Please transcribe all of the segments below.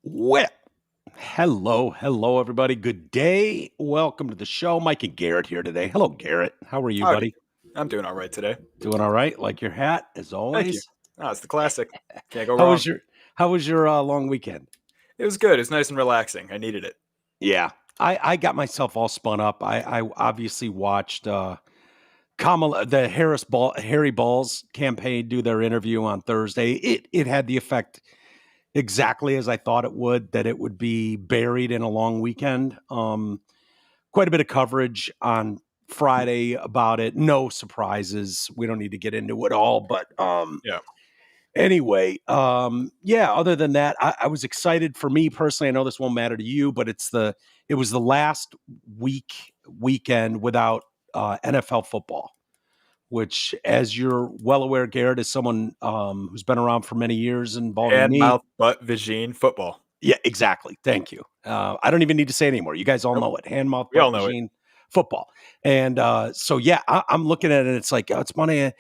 Well, hello, everybody. Good day. Welcome to the show. Mike and Garrett here today. Hello, Garrett. How are you, Howdy. buddy? I'm doing all right today. Doing all right? Like your hat, as Thank you. always. Oh, it's the classic. Can't go How wrong. was your long weekend? It was good. It was nice and relaxing. I needed it. Yeah, I got myself all spun up. I obviously watched the Harry Balls campaign do their interview on Thursday. It had the effect exactly as I thought it would, that it would be buried in a long weekend. Quite a bit of coverage on Friday about it. No surprises. We don't need to get into it all, but Yeah. anyway, other than that, I was excited. For me personally, I know this won't matter to you, but it was the last weekend without NFL football, which, as you're well aware, Garrett, is someone who's been around for many years, involving Hand, me. mouth, butt, vagine, football. Yeah, exactly. Thank you. I don't even need to say it anymore. You guys all know it. Hand, mouth, We all butt, know it. machine, football. And I'm looking at it, and it's like, it's Monday.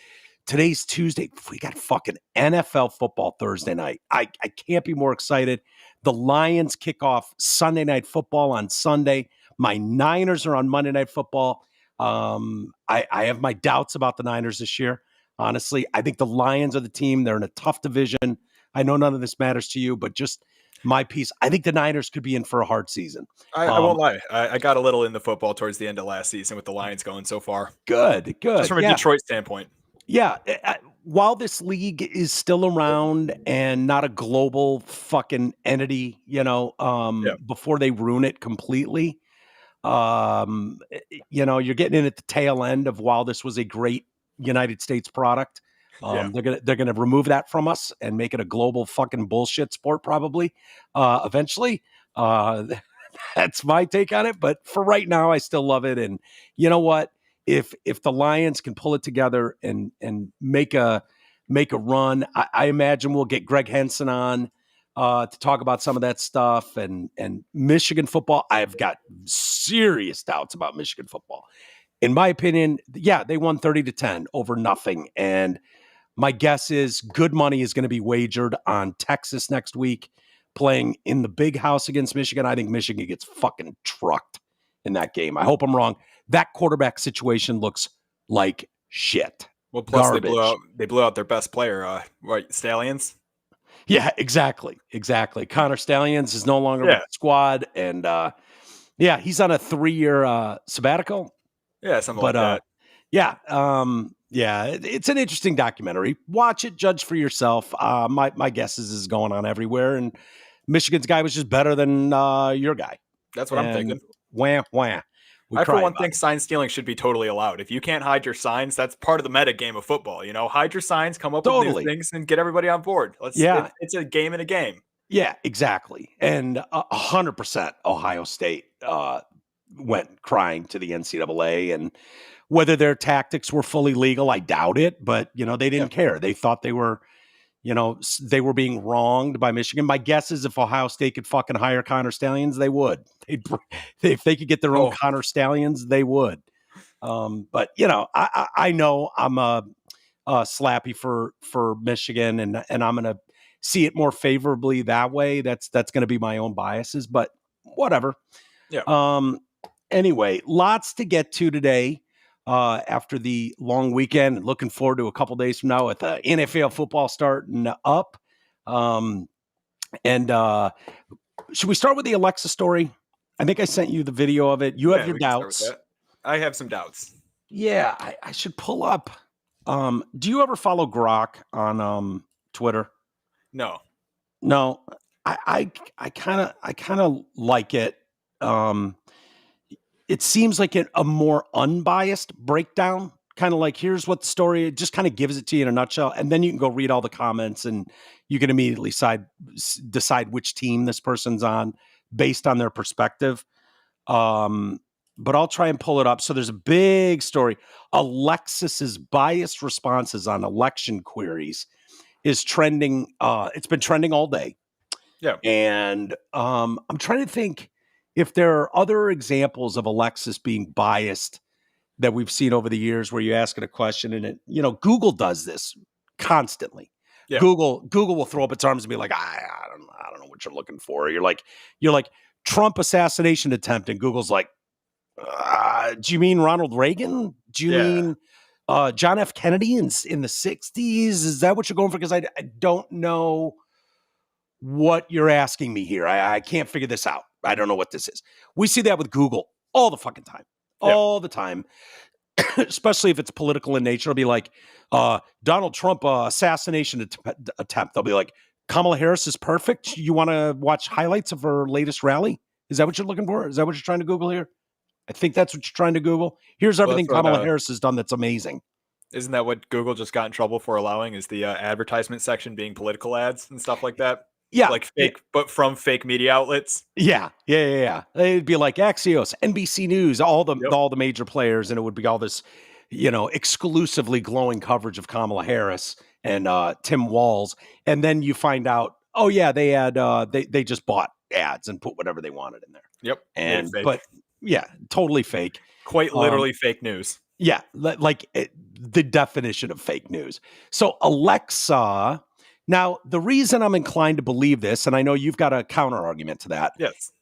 Today's Tuesday. We got fucking NFL football Thursday night. I can't be more excited. The Lions kick off Sunday Night Football on Sunday. My Niners are on Monday Night Football. I have my doubts about the Niners this year. Honestly, I think the Lions are the team. They're in a tough division. I know none of this matters to you, but just my piece. I think the Niners could be in for a hard season. I won't lie. I got a little into football towards the end of last season with the Lions going so far. Good. Just from a Detroit standpoint. Yeah. While this league is still around and not a global fucking entity, before they ruin it completely, you're getting in at the tail end of, while this was a great United States product. They're gonna remove that from us and make it a global fucking bullshit sport probably eventually. That's my take on it. But for right now, I still love it. And you know what? If the Lions can pull it together and make a run, I imagine we'll get Greg Henson on to talk about some of that stuff. And Michigan football, I've got serious doubts about Michigan football. In my opinion, they won 30-10 over nothing. And my guess is good money is going to be wagered on Texas next week, playing in the big house against Michigan. I think Michigan gets fucking trucked in that game. I hope I'm wrong. That quarterback situation looks like shit. Well, plus Garbage. they blew out their best player, right? Stallions. Yeah, exactly. Connor Stallions is no longer with the squad, and he's on a 3-year sabbatical. Yeah, something like that. It's an interesting documentary. Watch it, judge for yourself. My guess is going on everywhere, and Michigan's guy was just better than your guy. That's what I'm thinking. Wah. I, for one, think sign stealing should be totally allowed. If you can't hide your signs, that's part of the meta game of football. Hide your signs, come up with new things, and get everybody on board. It's a game in a game. Yeah, exactly. And 100% Ohio State went crying to the NCAA, and whether their tactics were fully legal, I doubt it, but they didn't care. They thought they were being wronged by Michigan. My guess is if Ohio State could fucking hire Connor Stallions, they would. If they could get their own Connor Stallions, they would. But I know I'm a slappy for Michigan, and I'm going to see it more favorably that way. That's going to be my own biases, but whatever. Yeah. Anyway, lots to get to today. After the long weekend, and looking forward to a couple days from now with NFL football starting up. Should we start with the Alexa story? I think I sent you the video of it. You have your doubts. I have some doubts. Yeah, I should pull up. Do you ever follow Grok on Twitter? No. I kind of like it. It seems like a more unbiased breakdown, kind of like, here's what the story, it just kind of gives it to you in a nutshell. And then you can go read all the comments and you can immediately decide which team this person's on based on their perspective. But I'll try and pull it up. So there's a big story. Alexis's biased responses on election queries is trending. It's been trending all day. Yeah. And I'm trying to think if there are other examples of Alexis being biased that we've seen over the years, where you ask it a question and Google does this constantly. Yeah. Google will throw up its arms and be like, I don't know what you're looking for. You're like Trump assassination attempt, and Google's like, do you mean Ronald Reagan? Do you mean John F. Kennedy in the 60s? Is that what you're going for? Because I don't know what you're asking me here. I can't figure this out. I don't know what this is. We see that with Google all the fucking time. All the time. Especially if it's political in nature. It'll be like Donald Trump assassination attempt. They'll be like, Kamala Harris is perfect. You want to watch highlights of her latest rally? Is that what you're looking for? Is that what you're trying to Google here? I think that's what you're trying to Google. Here's everything Kamala Harris has done that's amazing. Isn't that what Google just got in trouble for allowing, is the advertisement section being political ads and stuff like that? Yeah. Like fake, but from fake media outlets. Yeah. It'd be like Axios, NBC News, all the major players, and it would be all this, exclusively glowing coverage of Kamala Harris and Tim Walz. And then you find out, they had they just bought ads and put whatever they wanted in there. Yep. But yeah, totally fake. Quite literally fake news. Yeah, like the definition of fake news. So Alexa, now the reason I'm inclined to believe this, and I know you've got a counter argument to that,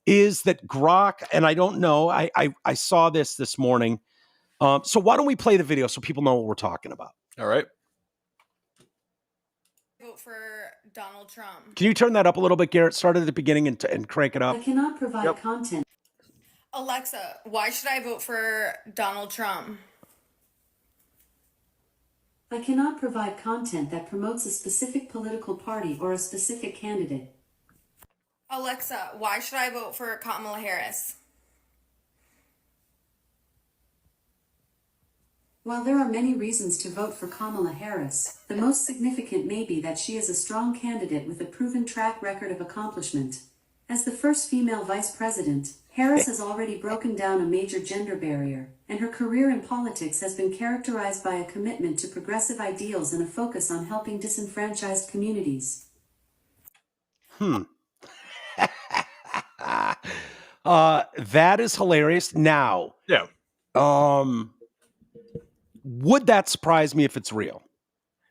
is that Grok, and I don't know, I saw this morning. So why don't we play the video so people know what we're talking about? All right. Vote for Donald Trump. Can you turn that up a little bit, Garrett? Start at the beginning and crank it up. I cannot provide content. Alexa, why should I vote for Donald Trump? I cannot provide content that promotes a specific political party or a specific candidate. Alexa, why should I vote for Kamala Harris? While there are many reasons to vote for Kamala Harris, the most significant may be that she is a strong candidate with a proven track record of accomplishment. As the first female vice president, Harris has already broken down a major gender barrier, and her career in politics has been characterized by a commitment to progressive ideals and a focus on helping disenfranchised communities. That is hilarious. Now, would that surprise me if it's real?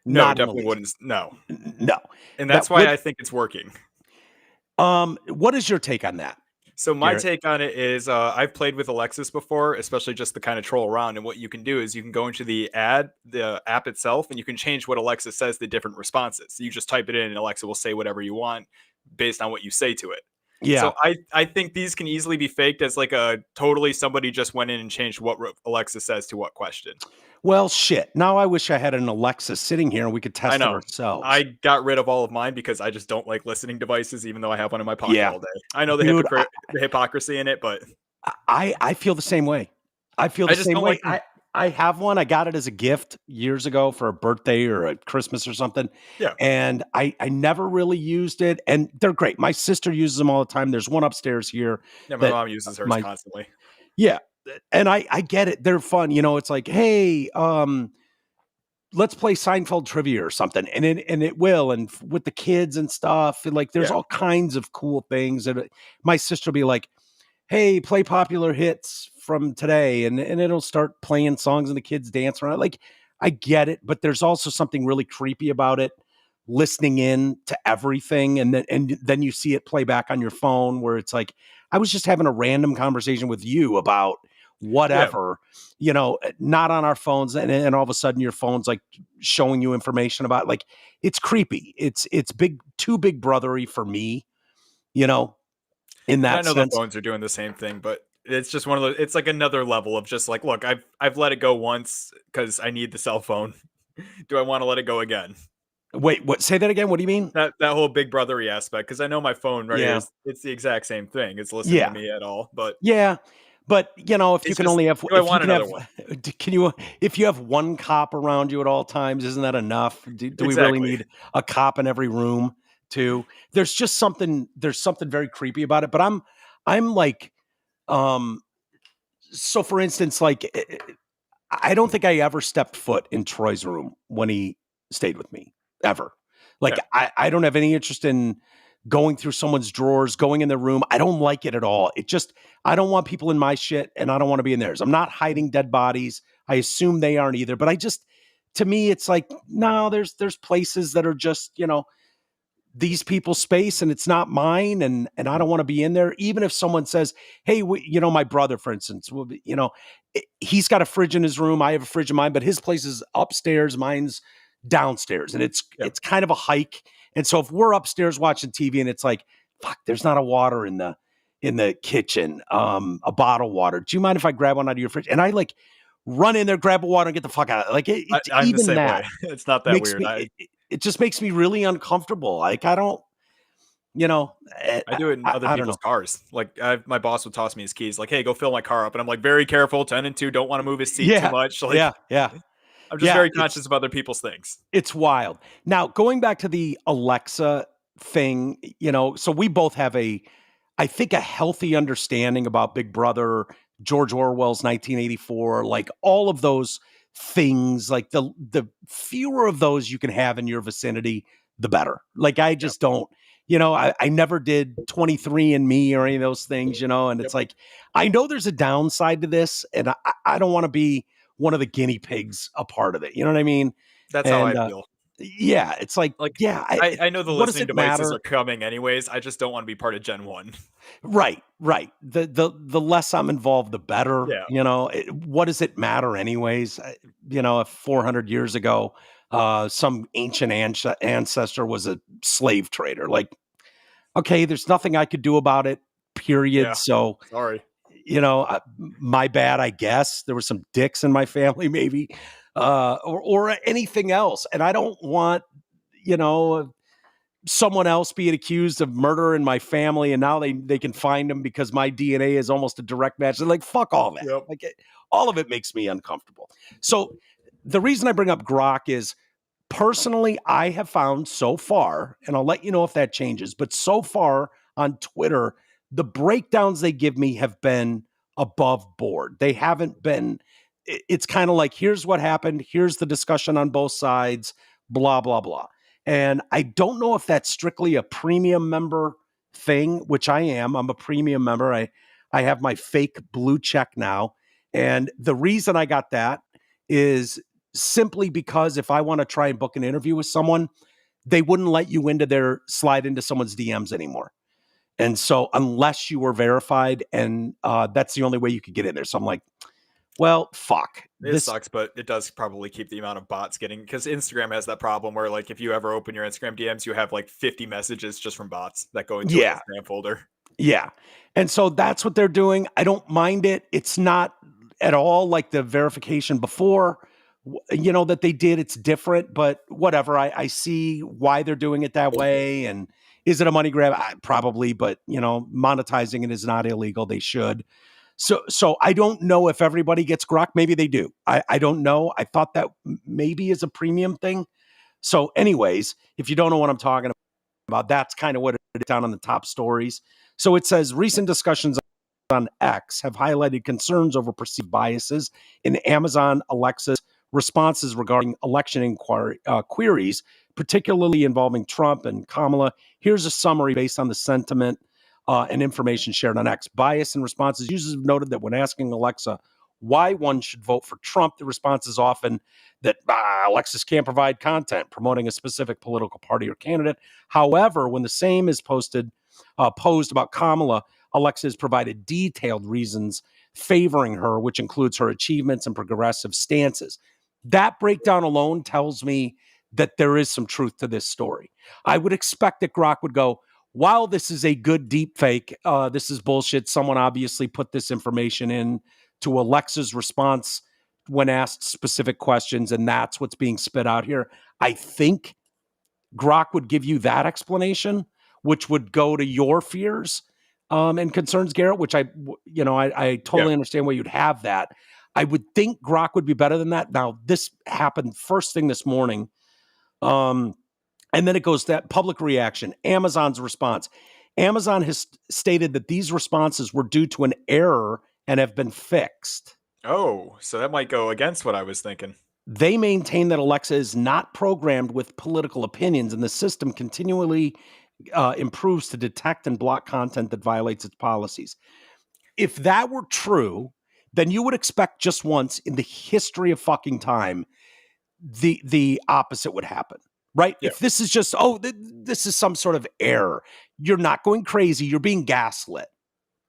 No, definitely wouldn't. No. And that's why I think it's working. What is your take on that? So my take on it is I've played with Alexis before, especially just to kind of troll around. And what you can do is you can go into the app itself, and you can change what Alexa says to different responses. So you just type it in and Alexa will say whatever you want based on what you say to it. Yeah. So I think these can easily be faked as like a totally somebody just went in and changed what Alexa says to what question. Well, shit. Now I wish I had an Alexa sitting here and we could test it ourselves. I got rid of all of mine because I just don't like listening devices, even though I have one in my pocket all day. I know the hypocrisy in it, but I feel the same way. I feel the same way. I have one. I got it as a gift years ago for a birthday or a Christmas or something. Yeah. And I never really used it. And they're great. My sister uses them all the time. There's one upstairs here. Yeah, my mom uses hers constantly. Yeah. And I get it. They're fun. It's like, hey, let's play Seinfeld trivia or something. And it will. And with the kids and stuff, and like there's all kinds of cool things. And my sister will be like, hey, play popular hits from today. And it'll start playing songs and the kids dance around. Like, I get it. But there's also something really creepy about it, listening in to everything. And then you see it play back on your phone where it's like, I was just having a random conversation with you about whatever, not on our phones. And all of a sudden your phone's like showing you information about, like, it's creepy. It's too big brothery for me, in that sense. I know the phones are doing the same thing, but it's just one of those, it's like another level of just like, look, I've let it go once because I need the cell phone. Do I want to let it go again? Wait, what? Say that again. What do you mean? That whole big brothery aspect, because I know my phone right here, it's the exact same thing. It's listening to me at all, but But if you can only have, do I want another one? If you have one cop around you at all times, isn't that enough? Do we really need a cop in every room too? There's something very creepy about it. But I'm like, so for instance, like, I don't think I ever stepped foot in Troy's room when he stayed with me ever. Like, I don't have any interest in going through someone's drawers, going in their room. I don't like it at all. I don't want people in my shit, and I don't want to be in theirs. I'm not hiding dead bodies. I assume they aren't either. But to me, it's like, no, there's places that are just, these people's space and it's not mine, and I don't want to be in there. Even if someone says, hey, my brother, for instance, he's got a fridge in his room. I have a fridge in mine, but his place is upstairs. Mine's downstairs. And it's kind of a hike. And so if we're upstairs watching TV and it's like, fuck, there's not a water in the kitchen, a bottle of water. Do you mind if I grab one out of your fridge? And I like run in there, grab a water and get the fuck out. Like I'm even the same that way. It's not that weird. It just makes me really uncomfortable. Like I don't, I do it in other people's cars. Like my boss would toss me his keys, like, "Hey, go fill my car up," and I'm like, very careful, 10 and 2, don't want to move his seat too much. Like, yeah. I'm just very conscious of other people's things. It's wild. Now, going back to the Alexa thing, so we both have I think a healthy understanding about Big Brother, George Orwell's 1984, like all of those things. Like the fewer of those you can have in your vicinity, the better. Like I just don't. I never did 23andMe or any of those things, and it's like, I know there's a downside to this, and I don't want to be one of the guinea pigs a part of it. You know what I mean? That's how I feel. Yeah. It's like yeah, I know the listening devices are coming anyways. I just don't want to be part of Gen 1. Right. The less I'm involved, the better. Yeah. What does it matter anyways? If 400 years ago, some ancient ancestor was a slave trader, like, okay, there's nothing I could do about it, period. Yeah. So sorry, my bad, I guess. There were some dicks in my family, maybe, or anything else. And I don't want, someone else being accused of murder in my family, and now they can find him because my DNA is almost a direct match. They're like, fuck all that. Yep. Like all of it makes me uncomfortable. So the reason I bring up Grok is, personally, I have found so far, and I'll let you know if that changes, but so far on Twitter, the breakdowns they give me have been above board. They haven't been, it's kind of like, here's what happened, here's the discussion on both sides, blah, blah, blah. And I don't know if that's strictly a premium member thing, which I am. I'm a premium member. I have my fake blue check now. And the reason I got that is simply because if I want to try and book an interview with someone, they wouldn't let you slide into someone's DMs anymore. And so unless you were verified, and that's the only way you could get in there. So I'm like, well, fuck. This sucks, but it does probably keep the amount of bots getting, because Instagram has that problem where, like, if you ever open your Instagram DMs, you have like 50 messages just from bots that go into your Instagram folder. Yeah. And so that's what they're doing. I don't mind it. It's not at all like the verification before, that they did. It's different, but whatever. I see why they're doing it that way. And is it a money grab? Probably, but monetizing it is not illegal. They should. So I don't know if everybody gets Grok. Maybe they do. I don't know. I thought that maybe is a premium thing. So anyways, if you don't know what I'm talking about, that's kind of what it is down on the top stories. So it says recent discussions on X have highlighted concerns over perceived biases in Amazon Alexa's responses regarding election queries, particularly involving Trump and Kamala. Here's a summary based on the sentiment and information shared on X. Bias in responses. Users have noted that when asking Alexa why one should vote for Trump, the response is often that Alexis can't provide content promoting a specific political party or candidate. However, when the same is posed about Kamala, Alexa has provided detailed reasons favoring her, which includes her achievements and progressive stances. That breakdown alone tells me that there is some truth to this story. I would expect that Grok would go, while this is a good deep fake, this is bullshit. Someone obviously put this information in to Alexa's response when asked specific questions, and that's what's being spit out here. I think Grok would give you that explanation, which would go to your fears and concerns, Garrett, which I totally understand why you'd have that. I would think Grok would be better than that. Now, this happened first thing this morning. And then it goes to that public reaction, Amazon's response. Amazon has stated that these responses were due to an error and have been fixed. Oh, so that might go against what I was thinking. They maintain that Alexa is not programmed with political opinions, and the system continually improves to detect and block content that violates its policies. If that were true, then you would expect just once in the history of fucking time, the opposite would happen. right? Yeah. If this is just, this is some sort of error, you're not going crazy. You're being gaslit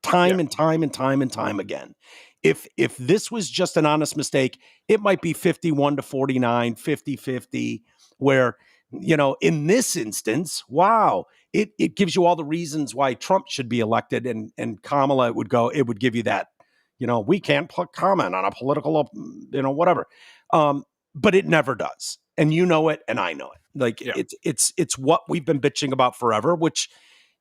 time and time and time and time again. If this was just an honest mistake, it might be 51-49, 50-50, where, in this instance, wow, it gives you all the reasons why Trump should be elected, and Kamala, it would give you that, we can't comment on a political, whatever. But it never does. And you know it, and I know it. Like it's what we've been bitching about forever, which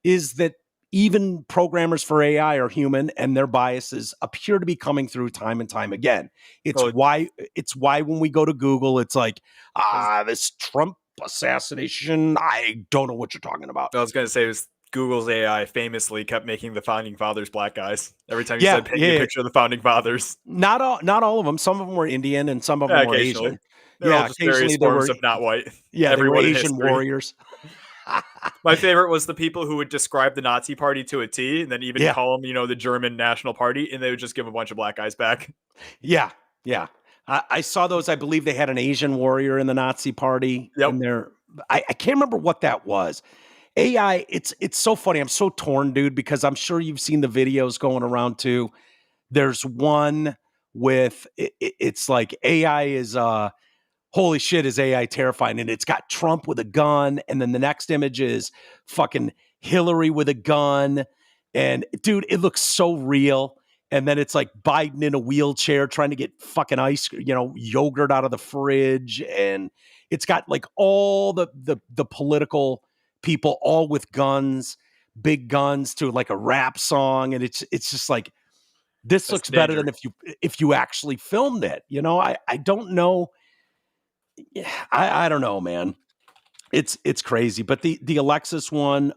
is that even programmers for AI are human, and their biases appear to be coming through time and time again. It's why when we go to Google, it's like, this Trump assassination, I don't know what you're talking about. I was going to say, Google's AI famously kept making the founding fathers black guys. Every time you said paint me a picture of the founding fathers. Not all of them. Some of them were Indian and some of them were Asian. They're all just various forms of not white. Yeah, everyone they were Asian warriors. My favorite was the people who would describe the Nazi party to a T and then even call them, the German National Party, and they would just give a bunch of black guys back. Yeah. I saw those. I believe they had an Asian warrior in the Nazi party. Yep. In there. I can't remember what that was. AI, it's so funny. I'm so torn, dude, because I'm sure you've seen the videos going around too. There's one with, it's like AI is, holy shit, is AI terrifying. And it's got Trump with a gun. And then the next image is fucking Hillary with a gun. And dude, it looks so real. And then it's like Biden in a wheelchair trying to get fucking yogurt out of the fridge. And it's got like all the political people all with guns, big guns, to like a rap song. And it's just like, this looks better than if you actually filmed it. I don't know. Yeah, I don't know, man. It's crazy. But the Alexis one,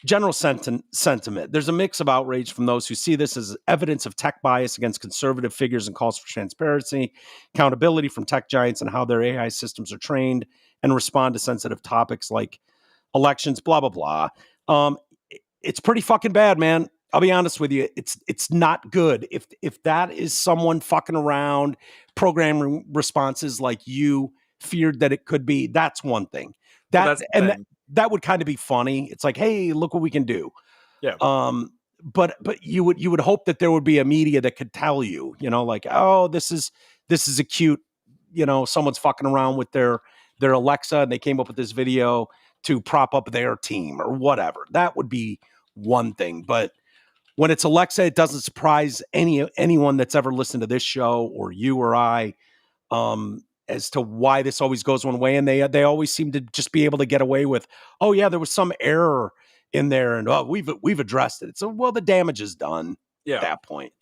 general sentiment. There's a mix of outrage from those who see this as evidence of tech bias against conservative figures and calls for transparency, accountability from tech giants and how their AI systems are trained and respond to sensitive topics like elections, blah, blah, blah. It's pretty fucking bad, man. I'll be honest with you. It's not good. If that is someone fucking around, programming responses like you feared that it could be, that's one thing. That would kind of be funny. It's like, hey, look what we can do. Yeah. But you would hope that there would be a media that could tell you, like, oh, this is a cute, someone's fucking around with their Alexa and they came up with this video to prop up their team or whatever. That would be one thing. But when it's Alexa, it doesn't surprise anyone that's ever listened to this show or you or I, as to why this always goes one way. And they always seem to just be able to get away with, oh yeah, there was some error in there and we've addressed it. So, well, the damage is done at that point,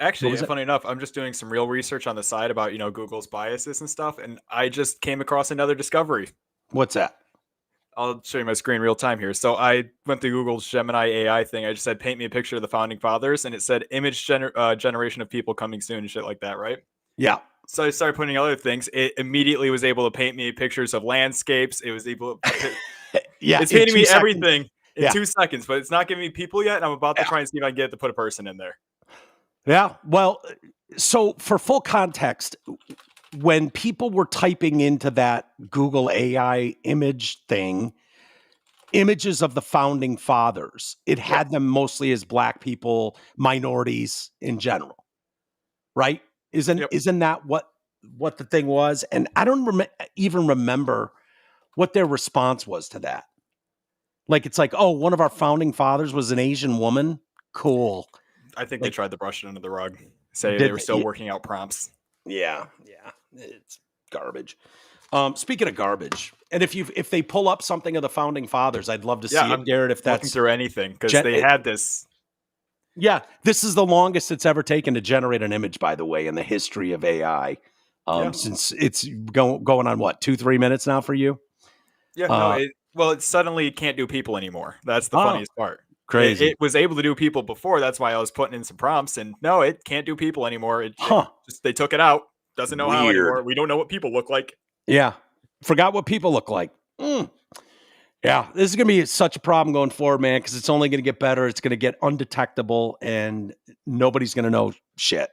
Actually, funny enough, I'm just doing some real research on the side about, Google's biases and stuff. And I just came across another discovery. What's that? I'll show you my screen real time here. So I went to Google's Gemini AI thing. I just said, paint me a picture of the founding fathers. And it said image generation of people coming soon and shit like that. Right. Yeah. So I started putting other things. It immediately was able to paint me pictures of landscapes. It was able to, it's painting me everything in 2 seconds, but it's not giving me people yet. And I'm about to try and see if I can get it to put a person in there. Yeah. Well, so for full context, when people were typing into that Google AI image thing, images of the founding fathers, it had them mostly as black people, minorities in general, right? Isn't that what the thing was? And I don't even remember what their response was to that. Like, it's like, oh, one of our founding fathers was an Asian woman. Cool. I think they tried to brush it under the rug. Say they were still working out prompts. Yeah. It's garbage. Speaking of garbage, and if they pull up something of the founding fathers, I'd love to see it, Garrett. If that's looking through anything, because they had this. Yeah, this is the longest it's ever taken to generate an image, by the way, in the history of AI. Since it's going on what, 2-3 minutes now for you? Yeah. It suddenly can't do people anymore. That's the funniest part. Crazy. It was able to do people before. That's why I was putting in some prompts. And no, it can't do people anymore. They took it out. Doesn't know how anymore. We don't know what people look like. Yeah. Forgot what people look like. Yeah. This is going to be such a problem going forward, man, because it's only going to get better. It's going to get undetectable and nobody's going to know shit.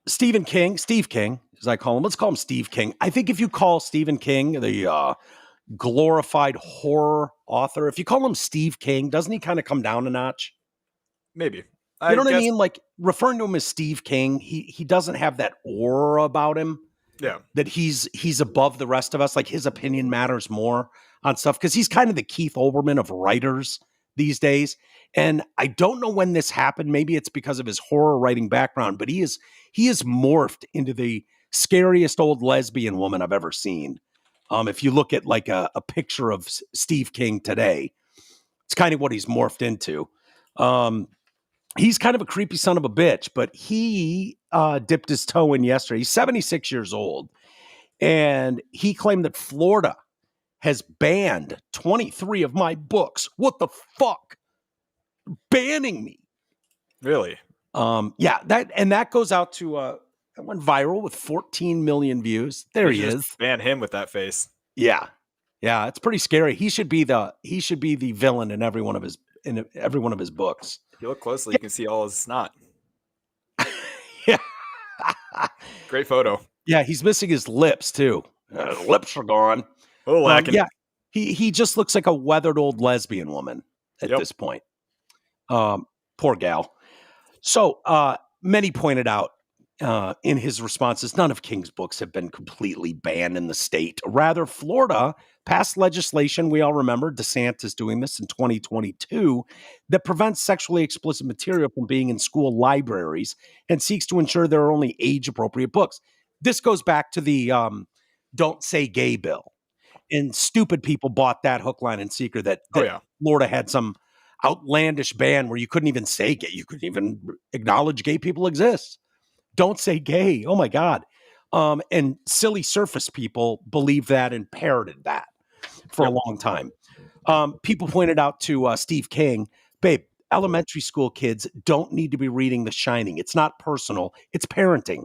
Steve King, as I call him. Let's call him Steve King. I think if you call Stephen King the glorified horror author, if you call him Steve King, doesn't he kind of come down a notch? Maybe. You know what I mean? Like referring to him as Steve King, he doesn't have that aura about him. Yeah. That he's above the rest of us. Like his opinion matters more on stuff because he's kind of the Keith Olbermann of writers these days. And I don't know when this happened. Maybe it's because of his horror writing background, but he is morphed into the scariest old lesbian woman I've ever seen. If you look at like a picture of Steve King today, it's kind of what he's morphed into. He's kind of a creepy son of a bitch, but he dipped his toe in yesterday. He's 76 years old, and he claimed that Florida has banned 23 of my books. What the fuck? Banning me. Really? Yeah, that goes out to that went viral with 14 million views. There he is. Ban him with that face. Yeah, it's pretty scary. He should be the villain in every one of his books. If you look closely, you can see all his snot. Yeah. Great photo. Yeah, he's missing his lips too. Lips are gone. Oh, lacking. Yeah, he just looks like a weathered old lesbian woman at this point. Poor gal. So many pointed out in his responses, none of King's books have been completely banned in the state. Rather, Florida passed legislation, we all remember, DeSantis doing this in 2022, that prevents sexually explicit material from being in school libraries and seeks to ensure there are only age-appropriate books. This goes back to the Don't Say Gay bill. And stupid people bought that hook, line, and sinker that Florida had some outlandish ban where you couldn't even say gay. You couldn't even acknowledge gay people exist. Don't say gay. Oh, my God. And silly surface people believed that and parroted that for a long time. People pointed out to Steve King, babe, elementary school kids don't need to be reading The Shining. It's not personal. It's parenting.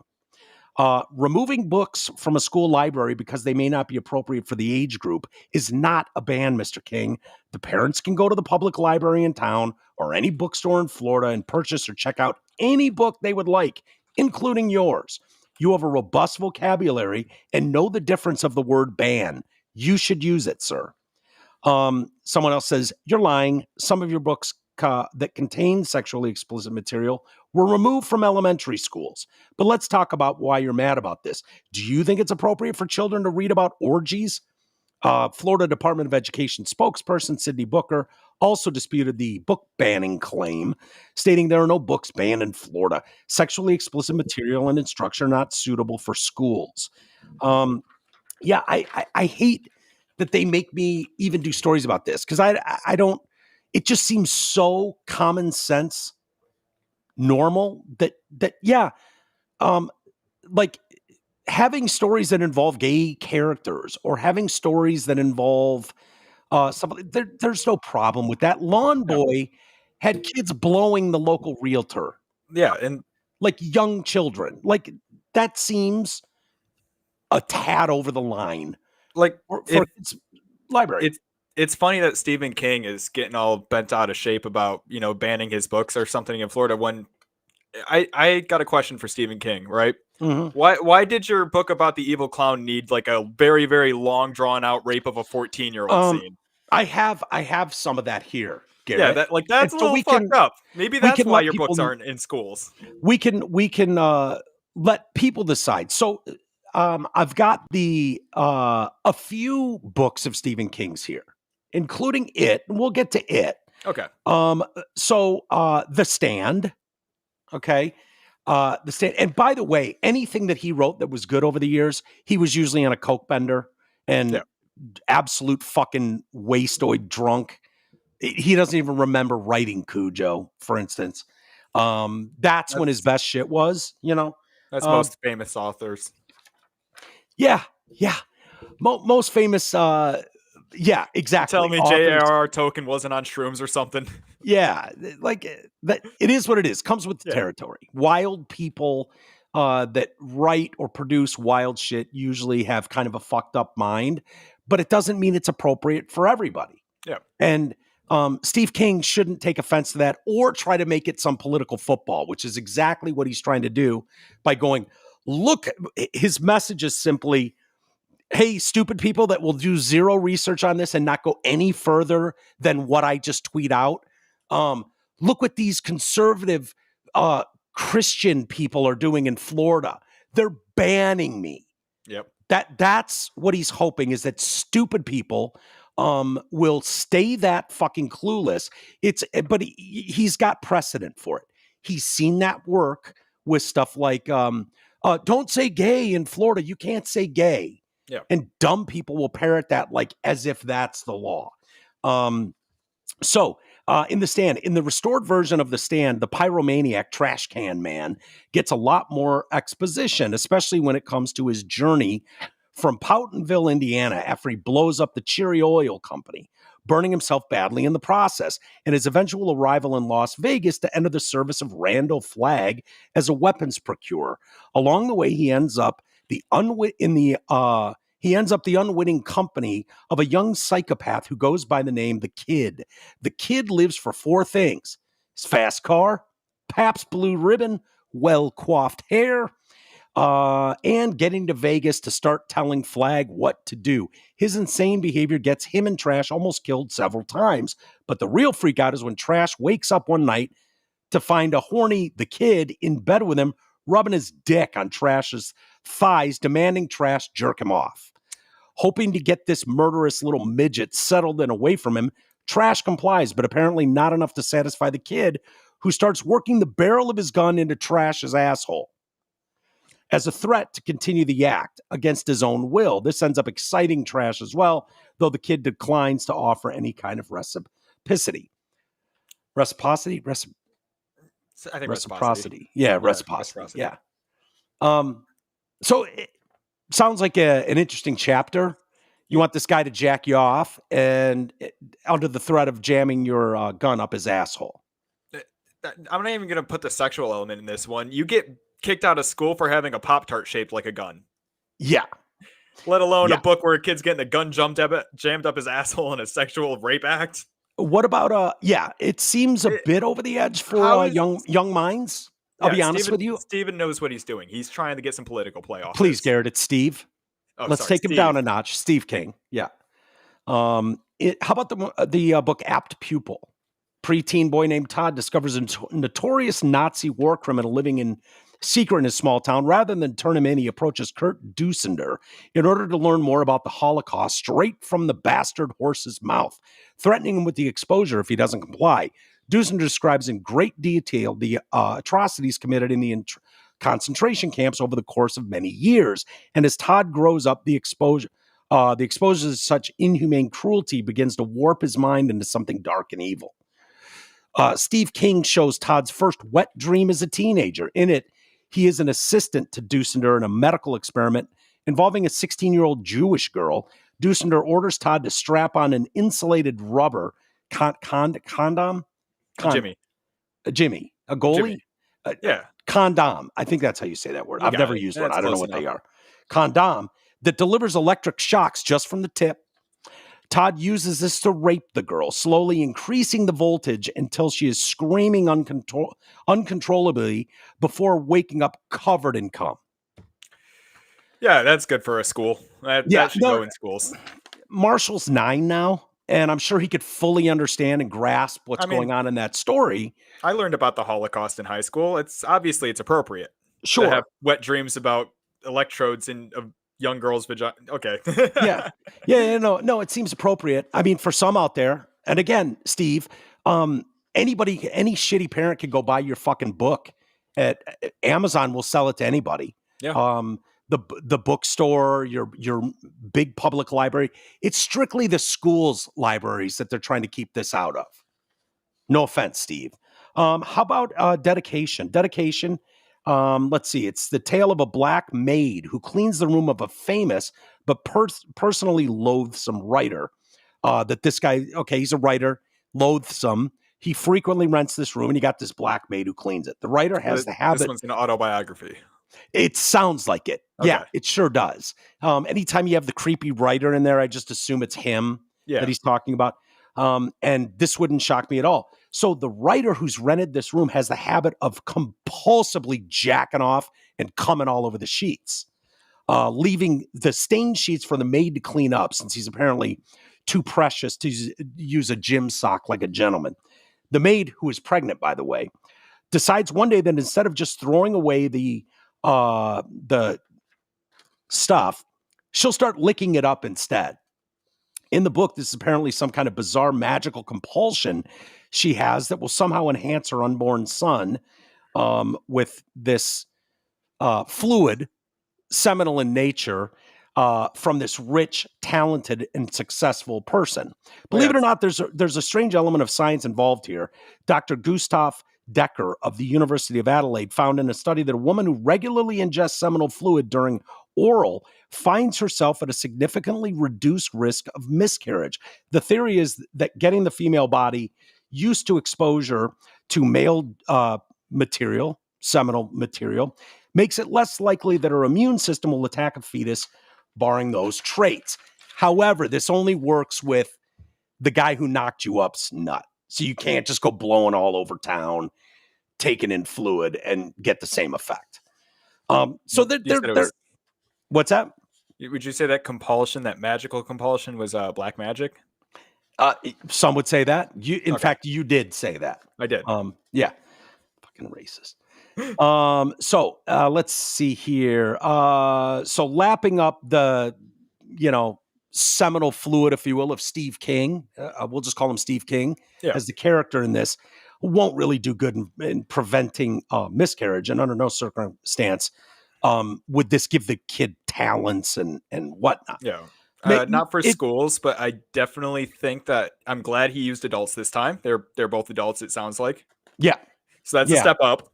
Removing books from a school library because they may not be appropriate for the age group is not a ban, Mr. King. The parents can go to the public library in town or any bookstore in Florida and purchase or check out any book they would like, including yours. You have a robust vocabulary and know the difference of the word ban. You should use it, sir. Someone else says, you're lying. Some of your books that contain sexually explicit material were removed from elementary schools. But let's talk about why you're mad about this. Do you think it's appropriate for children to read about orgies? Florida Department of Education spokesperson Sidney Booker also disputed the book banning claim, stating there are no books banned in Florida. Sexually explicit material and instruction are not suitable for schools. I hate that they make me even do stories about this because I don't. It just seems so common sense, normal like having stories that involve gay characters or having stories that involve something. There's no problem with that. Lawn Boy had kids blowing the local realtor. Yeah, and like young children. Like that seems a tad over the line. Like for its library. It's funny that Stephen King is getting all bent out of shape about, banning his books or something in Florida when I got a question for Stephen King, right? Mm-hmm. Why did your book about the evil clown need like a very, very long drawn out rape of a 14-year-old scene? I have some of that here, Garrett. Yeah, that's a little fucked up. Maybe that's why your books aren't in schools. We can let people decide. So I've got a few books of Stephen King's here, including It. And we'll get to It. Okay. So The Stand. Okay. The Stand. And by the way, anything that he wrote that was good over the years, he was usually on a coke bender and absolute fucking wasteoid drunk. He doesn't even remember writing Cujo, for instance. That's when his best shit was, That's most famous authors. Yeah. Most famous, exactly. Tell me J.R.R. Tolkien wasn't on shrooms or something. Yeah, like that. It is what it is. Comes with the territory. Wild people that write or produce wild shit usually have kind of a fucked up mind, but it doesn't mean it's appropriate for everybody. Yeah. And Steve King shouldn't take offense to that or try to make it some political football, which is exactly what he's trying to do by going, look, his message is simply, hey, stupid people that will do zero research on this and not go any further than what I just tweet out. Look what these conservative Christian people are doing in Florida. They're banning me. Yep. That's what he's hoping, is that stupid people will stay that fucking clueless. But he's got precedent for it. He's seen that work with stuff like don't say gay in Florida. You can't say gay. Yeah. And dumb people will parrot that like as if that's the law. So in The Stand, in the restored version of The Stand, the pyromaniac trash can man gets a lot more exposition, especially when it comes to his journey from Powtonville, Indiana, after he blows up the Cheery Oil Company, burning himself badly in the process, and his eventual arrival in Las Vegas to enter the service of Randall Flagg as a weapons procurer. Along the way, he ends up the unwitting company of a young psychopath who goes by the name The Kid. The Kid lives for four things: his fast car, Pabst Blue Ribbon, well-coiffed hair, and getting to Vegas to start telling Flagg what to do. His insane behavior gets him and Trash almost killed several times. But the real freak out is when Trash wakes up one night to find a horny The Kid in bed with him, rubbing his dick on Trash's thighs, demanding Trash jerk him off. Hoping to get this murderous little midget settled and away from him, Trash complies, but apparently not enough to satisfy the Kid, who starts working the barrel of his gun into Trash's asshole as a threat to continue the act against his own will. This ends up exciting Trash as well, though the Kid declines to offer any kind of reciprocity. Reciprocity? I think reciprocity. Yeah, reciprocity. Yeah. So it sounds like an interesting chapter. You want this guy to jack you off and under the threat of jamming your gun up his asshole. I'm not even going to put the sexual element in this one. You get kicked out of school for having a Pop-Tart shaped like a gun. Yeah. Let alone a book where a kid's getting a gun jammed up his asshole in a sexual rape act. What about it seems a bit over the edge for young minds. I'll be honest with you. Steven knows what he's doing. He's trying to get some political play off. Please, Garrett, it's Steve. Let's take him down a notch. Steve King. Yeah. How about the book Apt Pupil? Preteen boy named Todd discovers a notorious Nazi war criminal living in secret in his small town. Rather than turn him in, he approaches Kurt Dusender in order to learn more about the Holocaust straight from the bastard horse's mouth, threatening him with the exposure if he doesn't comply. Dusender describes in great detail the atrocities committed in the concentration camps over the course of many years. And as Todd grows up, the exposure to such inhumane cruelty begins to warp his mind into something dark and evil. Steve King shows Todd's first wet dream as a teenager. In it, he is an assistant to Dusender in a medical experiment involving a 16-year-old Jewish girl. Dusender orders Todd to strap on an insulated rubber condom. Jimmy, a goalie? Condom. I think that's how you say that word. I've never used one. I don't know what they are. Condom that delivers electric shocks just from the tip. Todd uses this to rape the girl, slowly increasing the voltage until she is screaming uncontrollably before waking up covered in cum. Yeah, that's good for a school. That should go in schools. Marshall's 9 now, and I'm sure he could fully understand and grasp what's going on in that story. I learned about the Holocaust in high school. It's appropriate. Sure. To have wet dreams about electrodes in a young girl's vagina. Okay. Yeah. No, it seems appropriate. I mean, for some out there, and again, Steve, any shitty parent can go buy your fucking book at Amazon. Will sell it to anybody. Yeah. The bookstore, your big public library. It's strictly the schools' libraries that they're trying to keep this out of. No offense, Steve. How about dedication? Dedication. Let's see. It's the tale of a black maid who cleans the room of a famous but personally loathsome writer. That this guy, he's a writer, loathsome. He frequently rents this room, and you got this black maid who cleans it. The writer has the habit. This one's an autobiography. It sounds like it. Okay. Yeah, it sure does. Anytime you have the creepy writer in there, I just assume it's him that he's talking about. And this wouldn't shock me at all. So the writer who's rented this room has the habit of compulsively jacking off and coming all over the sheets, leaving the stained sheets for the maid to clean up since he's apparently too precious to use a gym sock like a gentleman. The maid, who is pregnant, by the way, decides one day that instead of just throwing away the stuff, she'll start licking it up instead. In the book, this is apparently some kind of bizarre magical compulsion she has that will somehow enhance her unborn son with this fluid, seminal in nature, from this rich, talented, and successful person. Believe it or not, there's a strange element of science involved here. Dr. Gustav Decker of the University of Adelaide found in a study that a woman who regularly ingests seminal fluid during oral finds herself at a significantly reduced risk of miscarriage. The theory is that getting the female body used to exposure to male material, seminal material, makes it less likely that her immune system will attack a fetus, barring those traits. However, this only works with the guy who knocked you up's nut. So you can't just go blowing all over town, taking in fluid, and get the same effect. So they're what's that? Would you say that compulsion, that magical compulsion, was black magic? Some would say that. In fact, you did say that. I did. Yeah. Fucking racist. So let's see here. So lapping up the, seminal fluid, if you will, of Steve King. We'll just call him Steve King as the character in this. Won't really do good in preventing miscarriage, and under no circumstance would this give the kid talents and whatnot. Yeah. Not for schools, but I definitely think that I'm glad he used adults this time. They're both adults, it sounds like. Yeah. So that's a step up.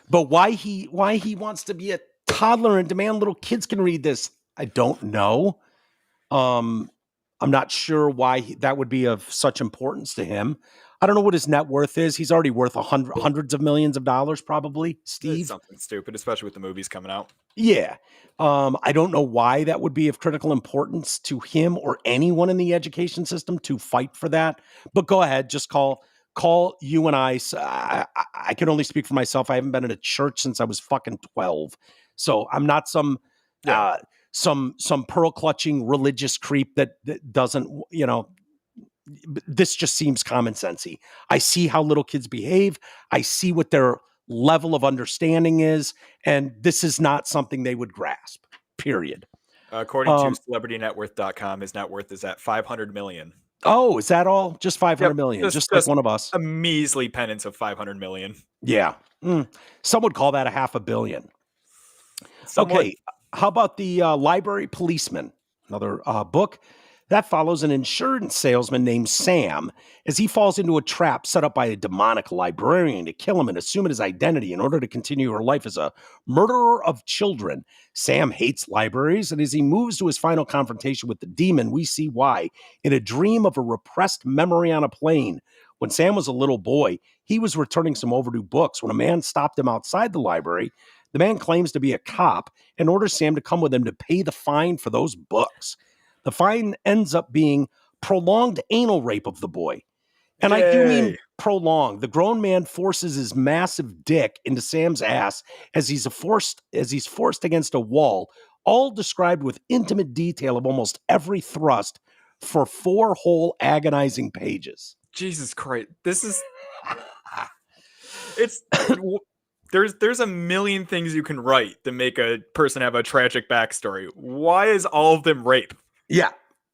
But why he wants to be a toddler and demand little kids can read this, I don't know. I'm not sure why that would be of such importance to him. I don't know what his net worth is. He's already worth hundreds of millions of dollars, probably, Steve. It's something stupid, especially with the movies coming out. Yeah. I don't know why that would be of critical importance to him or anyone in the education system to fight for that. But go ahead, just call you and I can only speak for myself. I haven't been in a church since I was fucking 12. So I'm not some pearl clutching religious creep that doesn't, this just seems common sensey. I see how little kids behave. I see what their level of understanding is, and this is not something they would grasp, period. According to celebritynetworth.com, his net worth is at $500 million. Oh, is that all? Just 500 million, just like one of us. A measly penance of 500 million. Yeah. Some would call that $500 million. Okay. How about the Library Policeman? Another book that follows an insurance salesman named Sam as he falls into a trap set up by a demonic librarian to kill him and assume his identity in order to continue her life as a murderer of children. Sam hates libraries, and as he moves to his final confrontation with the demon, we see why. In a dream of a repressed memory on a plane, when Sam was a little boy, he was returning some overdue books when a man stopped him outside the library. The man claims to be a cop and orders Sam to come with him to pay the fine for those books. The fine ends up being prolonged anal rape of the boy. And I do mean prolonged. The grown man forces his massive dick into Sam's ass as he's forced against a wall, all described with intimate detail of almost every thrust for 4 whole agonizing pages. Jesus Christ. This is there's a million things you can write to make a person have a tragic backstory. Why is all of them rape? Yeah.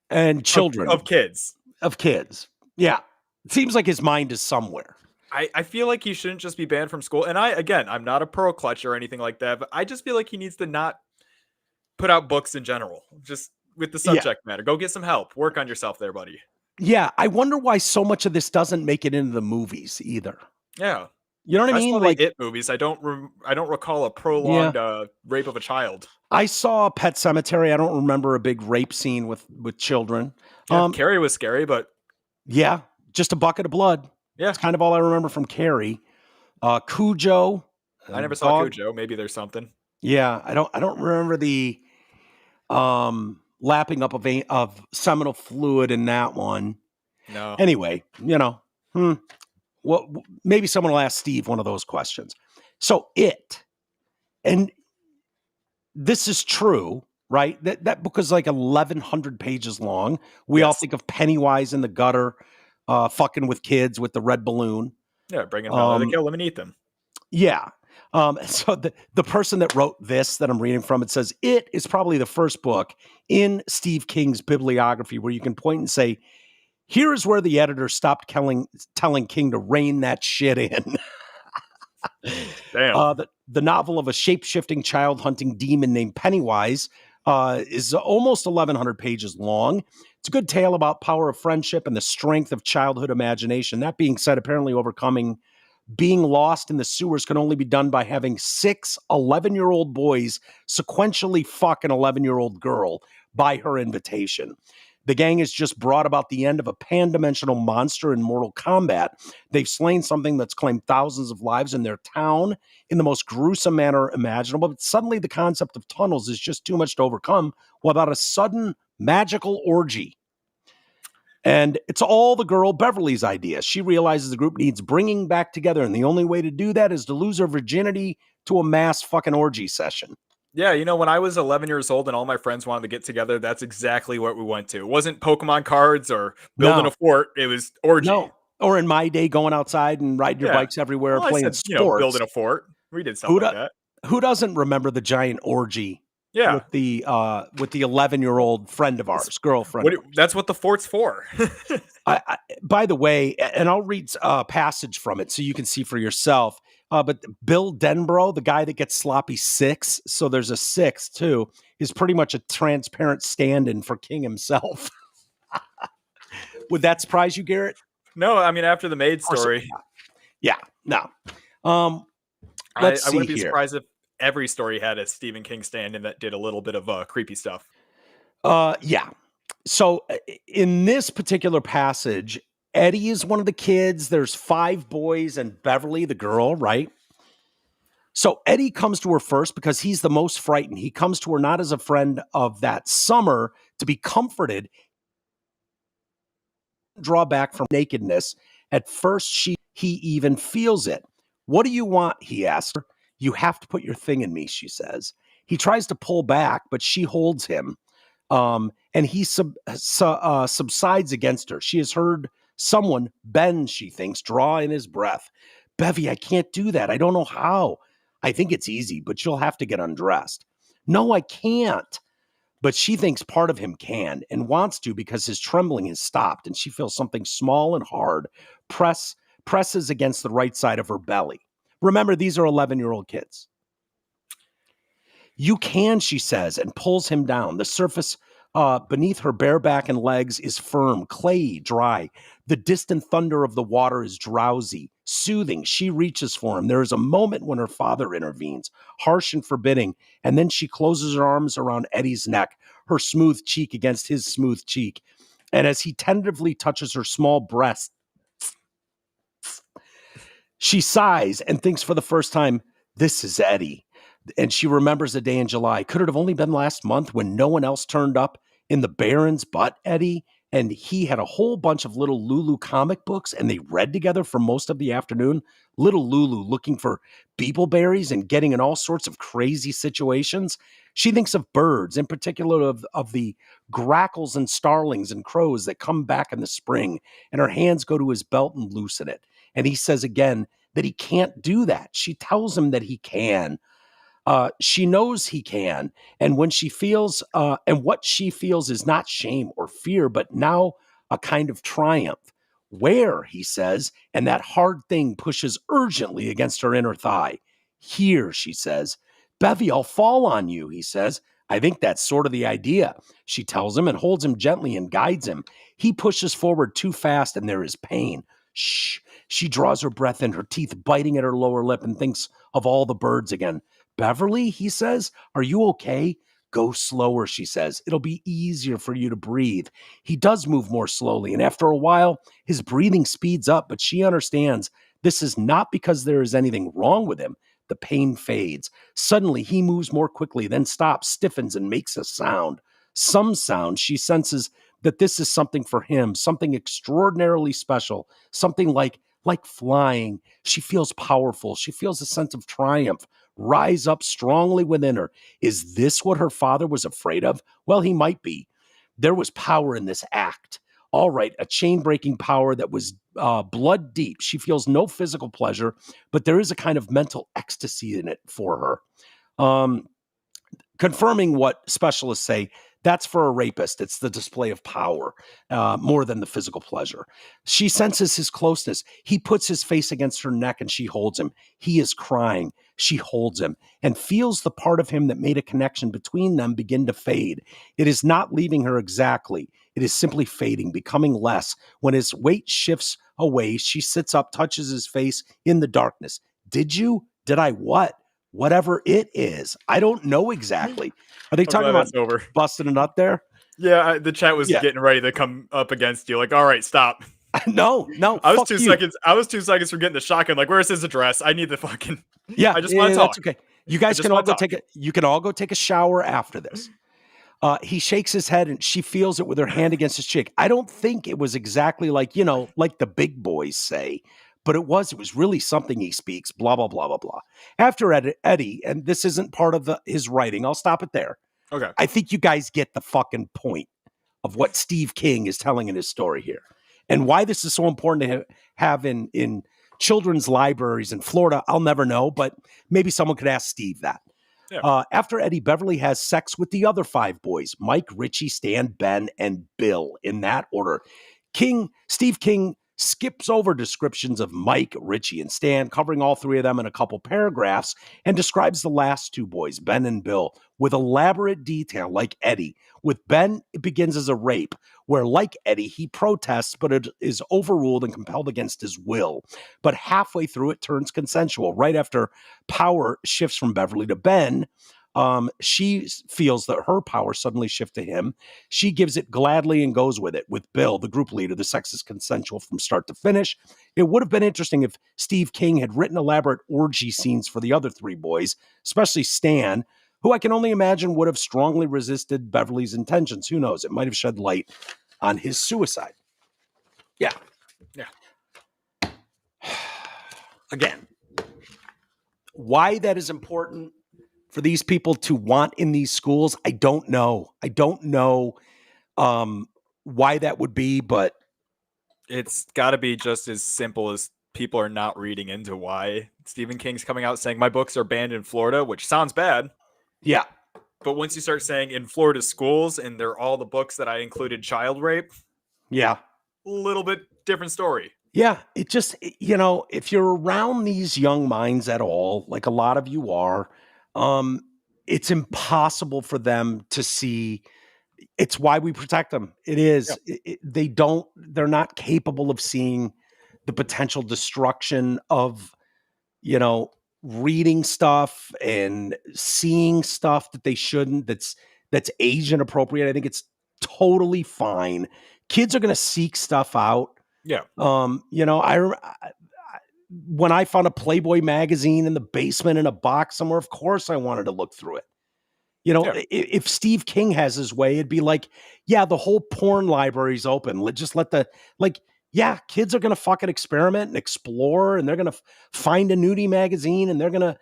And children. Of kids. Of kids. Yeah. It seems like his mind is somewhere. I feel like he shouldn't just be banned from school. And I'm not a pearl clutch or anything like that, but I just feel like he needs to not put out books in general. Just with the subject matter. Go get some help. Work on yourself there, buddy. Yeah. I wonder why so much of this doesn't make it into the movies either. Yeah. You know what I mean? Like It movies. I don't recall a prolonged rape of a child. I saw Pet Sematary. I don't remember a big rape scene with children. Yeah, Carrie was scary, but yeah, just a bucket of blood. Yeah, that's kind of all I remember from Carrie. Cujo. I never saw Cujo. Maybe there's something. Yeah, I don't remember the lapping up of seminal fluid in that one. No. Anyway, well, maybe someone will ask Steve one of those questions. So and this is true, right? That book is like 1,100 pages long. We all think of Pennywise in the gutter, fucking with kids with the red balloon. Yeah, bringing Bella to kill them and eat them. Yeah. So the person that wrote this that I'm reading from, it says, it is probably the first book in Steve King's bibliography where you can point and say, here is where the editor stopped telling King to rein that shit in. Damn. The novel of a shape-shifting child-hunting demon named Pennywise is almost 1,100 pages long. It's a good tale about power of friendship and the strength of childhood imagination. That being said, apparently overcoming being lost in the sewers can only be done by having 6 11-year-old boys sequentially fuck an 11-year-old girl by her invitation. The gang has just brought about the end of a pan-dimensional monster in Mortal Kombat. They've slain something that's claimed thousands of lives in their town in the most gruesome manner imaginable. But suddenly the concept of tunnels is just too much to overcome without a sudden magical orgy. And it's all the girl Beverly's idea. She realizes the group needs bringing back together, and the only way to do that is to lose her virginity to a mass fucking orgy session. Yeah, when I was 11 years old and all my friends wanted to get together, that's exactly what we went to. It wasn't Pokemon cards or building a fort. It was orgy. No. Or in my day, going outside and riding your bikes everywhere, playing sports. Building a fort. We did something like that. Who doesn't remember the giant orgy? Yeah, with the 11-year-old friend of ours, girlfriend. That's what the fort's for. By the way, and I'll read a passage from it so you can see for yourself. But Bill Denbrough, the guy that gets sloppy 6, so there's a 6 too, is pretty much a transparent stand-in for King himself. Would that surprise you, Garrett? No, I mean after the maid story. Yeah, no. I wouldn't be surprised if every story had a Stephen King stand-in that did a little bit of creepy stuff. Yeah. So in this particular passage, Eddie is one of the kids. There's 5 boys and Beverly, the girl, right? So Eddie comes to her first because he's the most frightened. He comes to her not as a friend of that summer to be comforted, draw back from nakedness. At first, he even feels it. What do you want? He asks her. You have to put your thing in me, she says. He tries to pull back, but she holds him. And he subsides against her. She has heard someone, Ben, she thinks, draw in his breath. Bevy, I can't do that. I don't know how. I think it's easy, but you'll have to get undressed. No, I can't. But she thinks part of him can and wants to because his trembling has stopped and she feels something small and hard presses against the right side of her belly. Remember, these are 11-year-old kids. You can, she says, and pulls him down. The surface beneath her bare back and legs is firm, clayey, dry. The distant thunder of the water is drowsy, soothing. She reaches for him. There is a moment when her father intervenes, harsh and forbidding, and then she closes her arms around Eddie's neck, her smooth cheek against his smooth cheek. And as he tentatively touches her small breast, she sighs and thinks for the first time, this is Eddie. And she remembers a day in July. Could it have only been last month when no one else turned up in the Barrens but Eddie? And he had a whole bunch of little Lulu comic books and they read together for most of the afternoon. Little Lulu looking for beetleberries and getting in all sorts of crazy situations. She thinks of birds, in particular of the grackles and starlings and crows that come back in the spring. And her hands go to his belt and loosen it. And he says again that he can't do that. She tells him that he can. She knows he can. And when she feels, and what she feels is not shame or fear, but now a kind of triumph. Where, he says, and that hard thing pushes urgently against her inner thigh. Here, she says. Bevy, I'll fall on you, he says. I think that's sort of the idea, she tells him and holds him gently and guides him. He pushes forward too fast and there is pain. Shh. She draws her breath in, her teeth biting at her lower lip and thinks of all the birds again. Beverly, he says, are you okay? Go slower, she says. It'll be easier for you to breathe. He does move more slowly, and after a while, his breathing speeds up, but she understands this is not because there is anything wrong with him. The pain fades. Suddenly, he moves more quickly, then stops, stiffens, and makes a sound. Some sound. She senses that this is something for him, something extraordinarily special, something like like flying. She feels powerful. She feels a sense of triumph rise up strongly within her. Is this what her father was afraid of? Well, he might be. There was power in this act. All right, a chain-breaking power that was blood deep. She feels no physical pleasure, but there is a kind of mental ecstasy in it for her. Confirming what specialists say, that's for a rapist. It's the display of power more than the physical pleasure. She senses his closeness. He puts his face against her neck and she holds him. He is crying. She holds him and feels the part of him that made a connection between them begin to fade. It is not leaving her exactly. It is simply fading, becoming less. When his weight shifts away, she sits up, touches his face in the darkness. Did you? Did I what? Whatever it is. I don't know exactly. Are they talking about busting a nut there? Yeah, the chat was getting ready to come up against you. Like, all right, stop. No. I was 2 seconds. I was 2 seconds from getting the shotgun. Like, where's his address? I need the fucking. Yeah, I just want to talk. That's okay. You guys can all go You can all go take a shower after this. He shakes his head and she feels it with her hand against his cheek. I don't think it was exactly like, like the big boys say, but it was really something he speaks, blah, blah, blah, blah, blah. After Eddie, and this isn't part of his writing, I'll stop it there. Okay. I think you guys get the fucking point of what Steve King is telling in his story here and why this is so important to have in children's libraries in Florida. I'll never know, but maybe someone could ask Steve that. Yeah. After Eddie, Beverly has sex with the other 5 boys, Mike, Richie, Stan, Ben, and Bill, in that order. Steve King skips over descriptions of Mike, Richie, and Stan, covering all 3 of them in a couple paragraphs, and describes the last 2 boys, Ben and Bill, with elaborate detail, like Eddie. With Ben, it begins as a rape, where, like Eddie, he protests, but it is overruled and compelled against his will. But halfway through, it turns consensual. Right after power shifts from Beverly to Ben, she feels that her power suddenly shift to him. She gives it gladly and goes with it. With Bill, the group leader, the sex is consensual from start to finish. It would have been interesting if Steve King had written elaborate orgy scenes for the other 3 boys, especially Stan, who I can only imagine would have strongly resisted Beverly's intentions. Who knows? It might have shed light on his suicide. Yeah. Again, why that is important for these people to want in these schools, I don't know. I don't know why that would be, but it's got to be just as simple as people are not reading into why Stephen King's coming out saying my books are banned in Florida, which sounds bad. Yeah. But once you start saying in Florida schools and they're all the books that I included child rape. Yeah. A little bit different story. Yeah. It just, if you're around these young minds at all, like a lot of you are, it's impossible for them to see. It's why we protect them. It is. Yeah. They're not capable of seeing the potential destruction of, reading stuff and seeing stuff that they shouldn't, that's age inappropriate. I think it's totally fine. Kids are going to seek stuff out. Yeah. When I found a Playboy magazine in the basement in a box somewhere, of course I wanted to look through it. If Steve King has his way, it'd be like, yeah, the whole porn library's open. Just let kids are going to fucking experiment and explore, and they're going to find a nudie magazine, and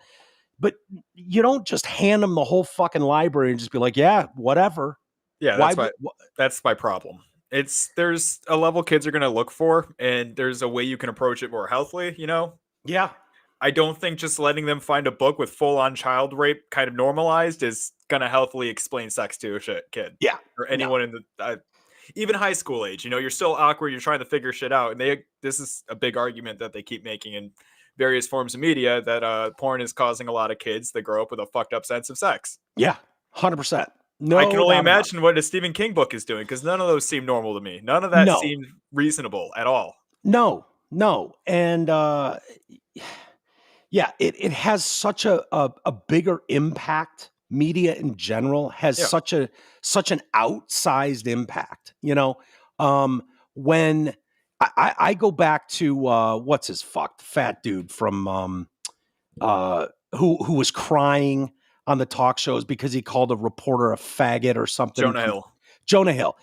but you don't just hand them the whole fucking library and just be like, yeah, whatever. Yeah, that's my problem. There's a level kids are going to look for, and there's a way you can approach it more healthily, Yeah. I don't think just letting them find a book with full-on child rape kind of normalized is going to healthily explain sex to a kid. Yeah. Or anyone in the even high school age. You're still awkward. You're trying to figure shit out. And this is a big argument that they keep making in various forms of media, that porn is causing a lot of kids that grow up with a fucked up sense of sex. Yeah, 100%. No, I can only imagine what a Stephen King book is doing, because none of those seem normal to me. None of that seemed reasonable at all. No. And yeah, it has such a bigger impact. Media in general has such an outsized impact. When I go back to what's his fat dude from who was crying on the talk shows because he called a reporter a faggot or something. Jonah Hill. Jonah Hill.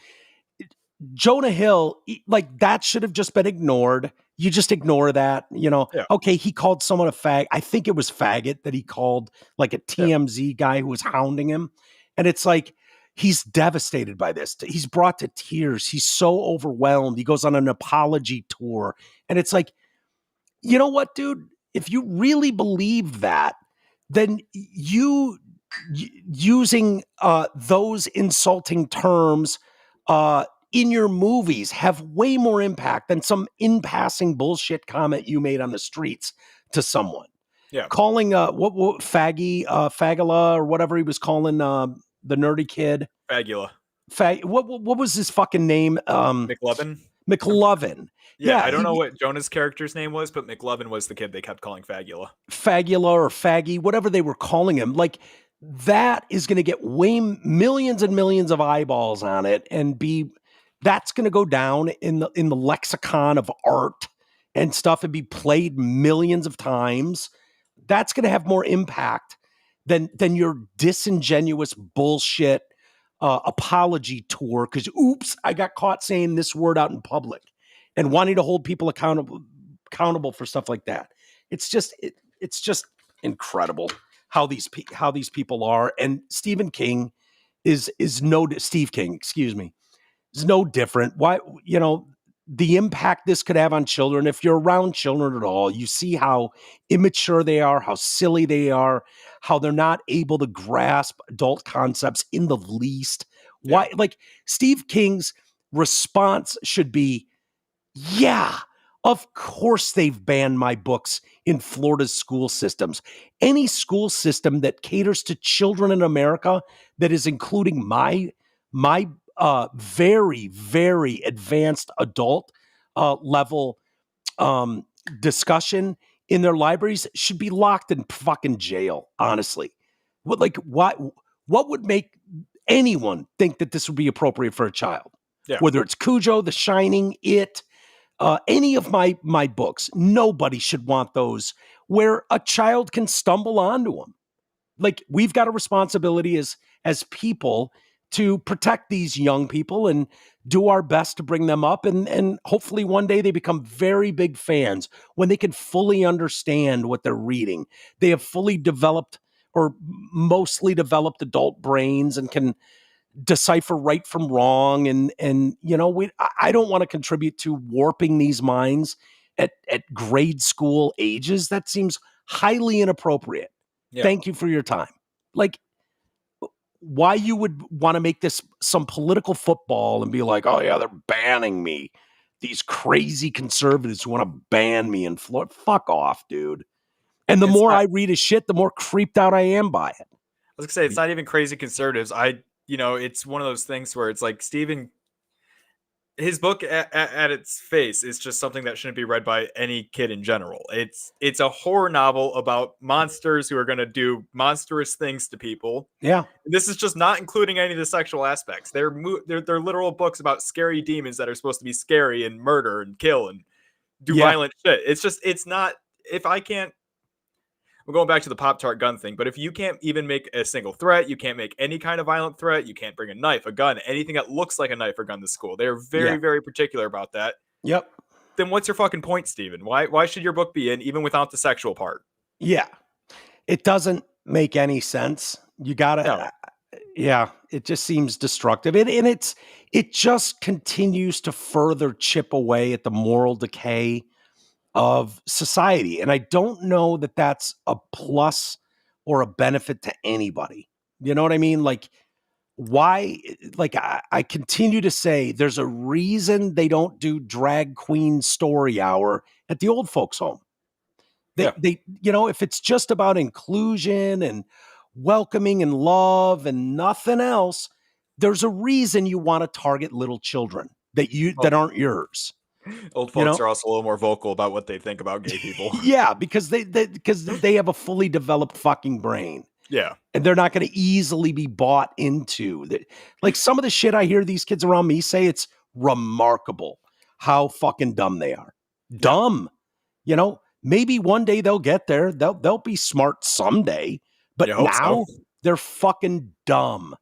Jonah Hill, like that should have just been ignored. You just ignore that, Yeah. Okay, he called someone a fag. I think it was faggot that he called, like a TMZ guy who was hounding him. And it's like, he's devastated by this. He's brought to tears. He's so overwhelmed. He goes on an apology tour. And it's like, you know what, dude? If you really believe that, then using those insulting terms in your movies have way more impact than some in-passing bullshit comment you made on the streets to someone. Yeah. Calling what Fagula or whatever he was calling the nerdy kid. Fagula. What was his fucking name? McLovin. McLovin. Yeah, I don't know what Jonah's character's name was, but McLovin was the kid they kept calling Fagula. Fagula or Faggy, whatever they were calling him. Like, that is going to get millions and millions of eyeballs on it, and that's going to go down in the lexicon of art and stuff and be played millions of times. That's going to have more impact than your disingenuous bullshit apology tour. Because oops, I got caught saying this word out in public, and wanting to hold people accountable for stuff like that. It's just incredible how these people are. And Steve King, excuse me, is no different. Why, the impact this could have on children, if you're around children at all, you see how immature they are, how silly they are, how they're not able to grasp adult concepts in the least. Why, like, Steve King's response should be, yeah, of course they've banned my books in Florida's school systems. Any school system that caters to children in America that is including my very, very advanced adult level discussion in their libraries should be locked in fucking jail, honestly. What would make anyone think that this would be appropriate for a child? Yeah. Whether it's Cujo, The Shining, It, any of my books, nobody should want those where a child can stumble onto them. Like, we've got a responsibility as people to protect these young people and do our best to bring them up. And hopefully one day they become very big fans when they can fully understand what they're reading. They have fully developed or mostly developed adult brains and can decipher right from wrong. And I don't want to contribute to warping these minds at grade school ages. That seems highly inappropriate. Yeah. Thank you for your time. Like, why you would want to make this some political football and be like, oh yeah, they're banning me. These crazy conservatives who want to ban me in Florida. Fuck off, dude. And the more I read his shit, the more creeped out I am by it. I was gonna say, it's not even crazy conservatives. It's one of those things where it's like his book at its face is just something that shouldn't be read by any kid in general. It's a horror novel about monsters who are going to do monstrous things to people. Yeah. And this is just not including any of the sexual aspects. They're literal books about scary demons that are supposed to be scary and murder and kill and do violent shit. It's not, if I can't, we're going back to the Pop-Tart gun thing, but if you can't even make a single threat, you can't make any kind of violent threat, you can't bring a knife, a gun, anything that looks like a knife or gun to school. They're very, very particular about that. Yep. Then what's your fucking point, Steven? Why should your book be in even without the sexual part? Yeah. It doesn't make any sense. You gotta, it just seems destructive. And it just continues to further chip away at the moral decay of society. And I don't know that that's a plus or a benefit to anybody. You know what I mean? Like, why? Like, I continue to say there's a reason they don't do drag queen story hour at the old folks home. They if it's just about inclusion and welcoming and love and nothing else, there's a reason you want to target little children that aren't yours. Old folks are also a little more vocal about what they think about gay people. Yeah, because they have a fully developed fucking brain. Yeah. And they're not going to easily be bought into. Like, some of the shit I hear these kids around me say, it's remarkable how fucking dumb they are. Dumb. Maybe one day they'll get there. They'll be smart someday. But now they're fucking dumb.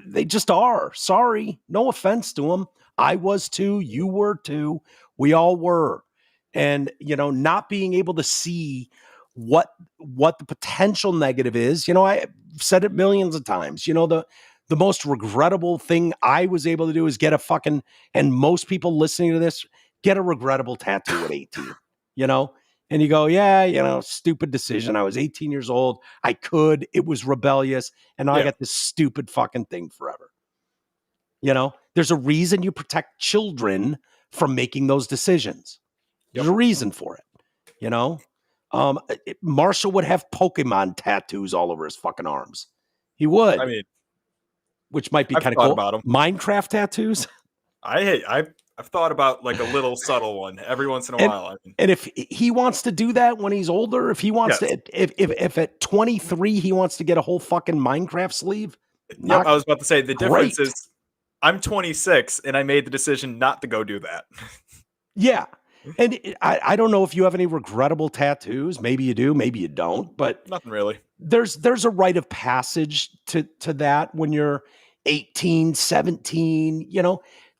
They just are. Sorry. No offense to them. I was too. You were too. We all were. And, not being able to see what the potential negative is, I've said it millions of times, the most regrettable thing I was able to do is get a fucking, and most people listening to this, get a regrettable tattoo at 18, and you go, yeah, stupid decision. I was 18 years old. It was rebellious. And now I got this stupid fucking thing forever. There's a reason you protect children from making those decisions. There's a reason for it, Marshall would have Pokemon tattoos all over his fucking arms. He would. I mean, which might be kind of cool. About them. Minecraft tattoos. I've thought about like a little subtle one every once in a while. And if he wants to do that when he's older, if he wants to, if at 23 he wants to get a whole fucking Minecraft sleeve. I was about to say the difference is I'm 26 and I made the decision not to go do that. Yeah. And I don't know if you have any regrettable tattoos. Maybe you do, maybe you don't, but nothing really. There's a rite of passage to that when you're 18, 17,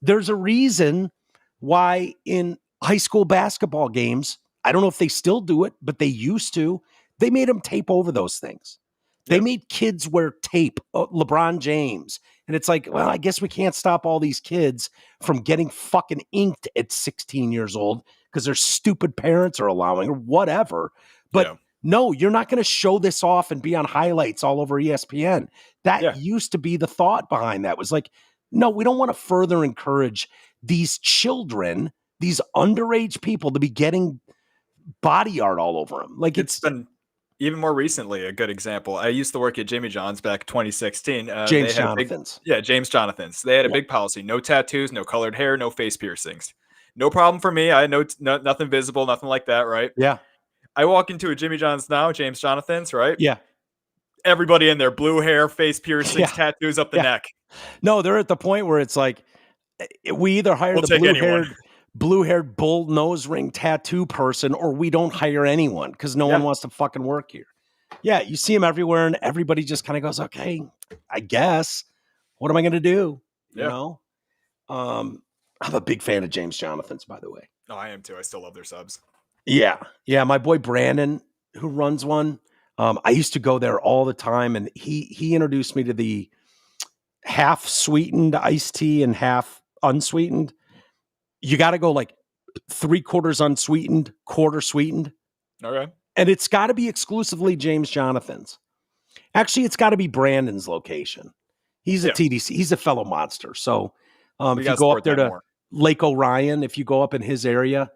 there's a reason why in high school basketball games, I don't know if they still do it, but they used to, they made them tape over those things. They made kids wear tape, LeBron James. And it's like, well, I guess we can't stop all these kids from getting fucking inked at 16 years old because their stupid parents are allowing or whatever. But no, you're not going to show this off and be on highlights all over ESPN. That used to be the thought behind that. It was like, no, we don't want to further encourage these children, these underage people to be getting body art all over them. Like it's been even more recently, a good example. I used to work at Jimmy John's back 2016. James Jonathan's. James Jonathan's. They had a big policy. No tattoos, no colored hair, no face piercings. No problem for me. I had nothing visible, nothing like that, right? Yeah. I walk into a Jimmy John's now, James Jonathan's, right? Yeah. Everybody in there, blue hair, face piercings, tattoos up the neck. No, they're at the point where it's like, we either hire the blue-haired bull nose ring tattoo person, or we don't hire anyone because no one wants to fucking work here. Yeah, you see them everywhere, and everybody just kind of goes, "Okay, I guess. What am I going to do?" You know. I'm a big fan of James Jonathan's, by the way. No, I am too. I still love their subs. Yeah. My boy Brandon, who runs one, I used to go there all the time, and he introduced me to the half sweetened iced tea and half unsweetened. You got to go like 3/4 unsweetened, quarter sweetened. Okay. And it's got to be exclusively James Jonathan's. Actually, it's got to be Brandon's location. He's a TDC. He's a fellow monster. So if you go up there to Lake Orion, if you go up in his area,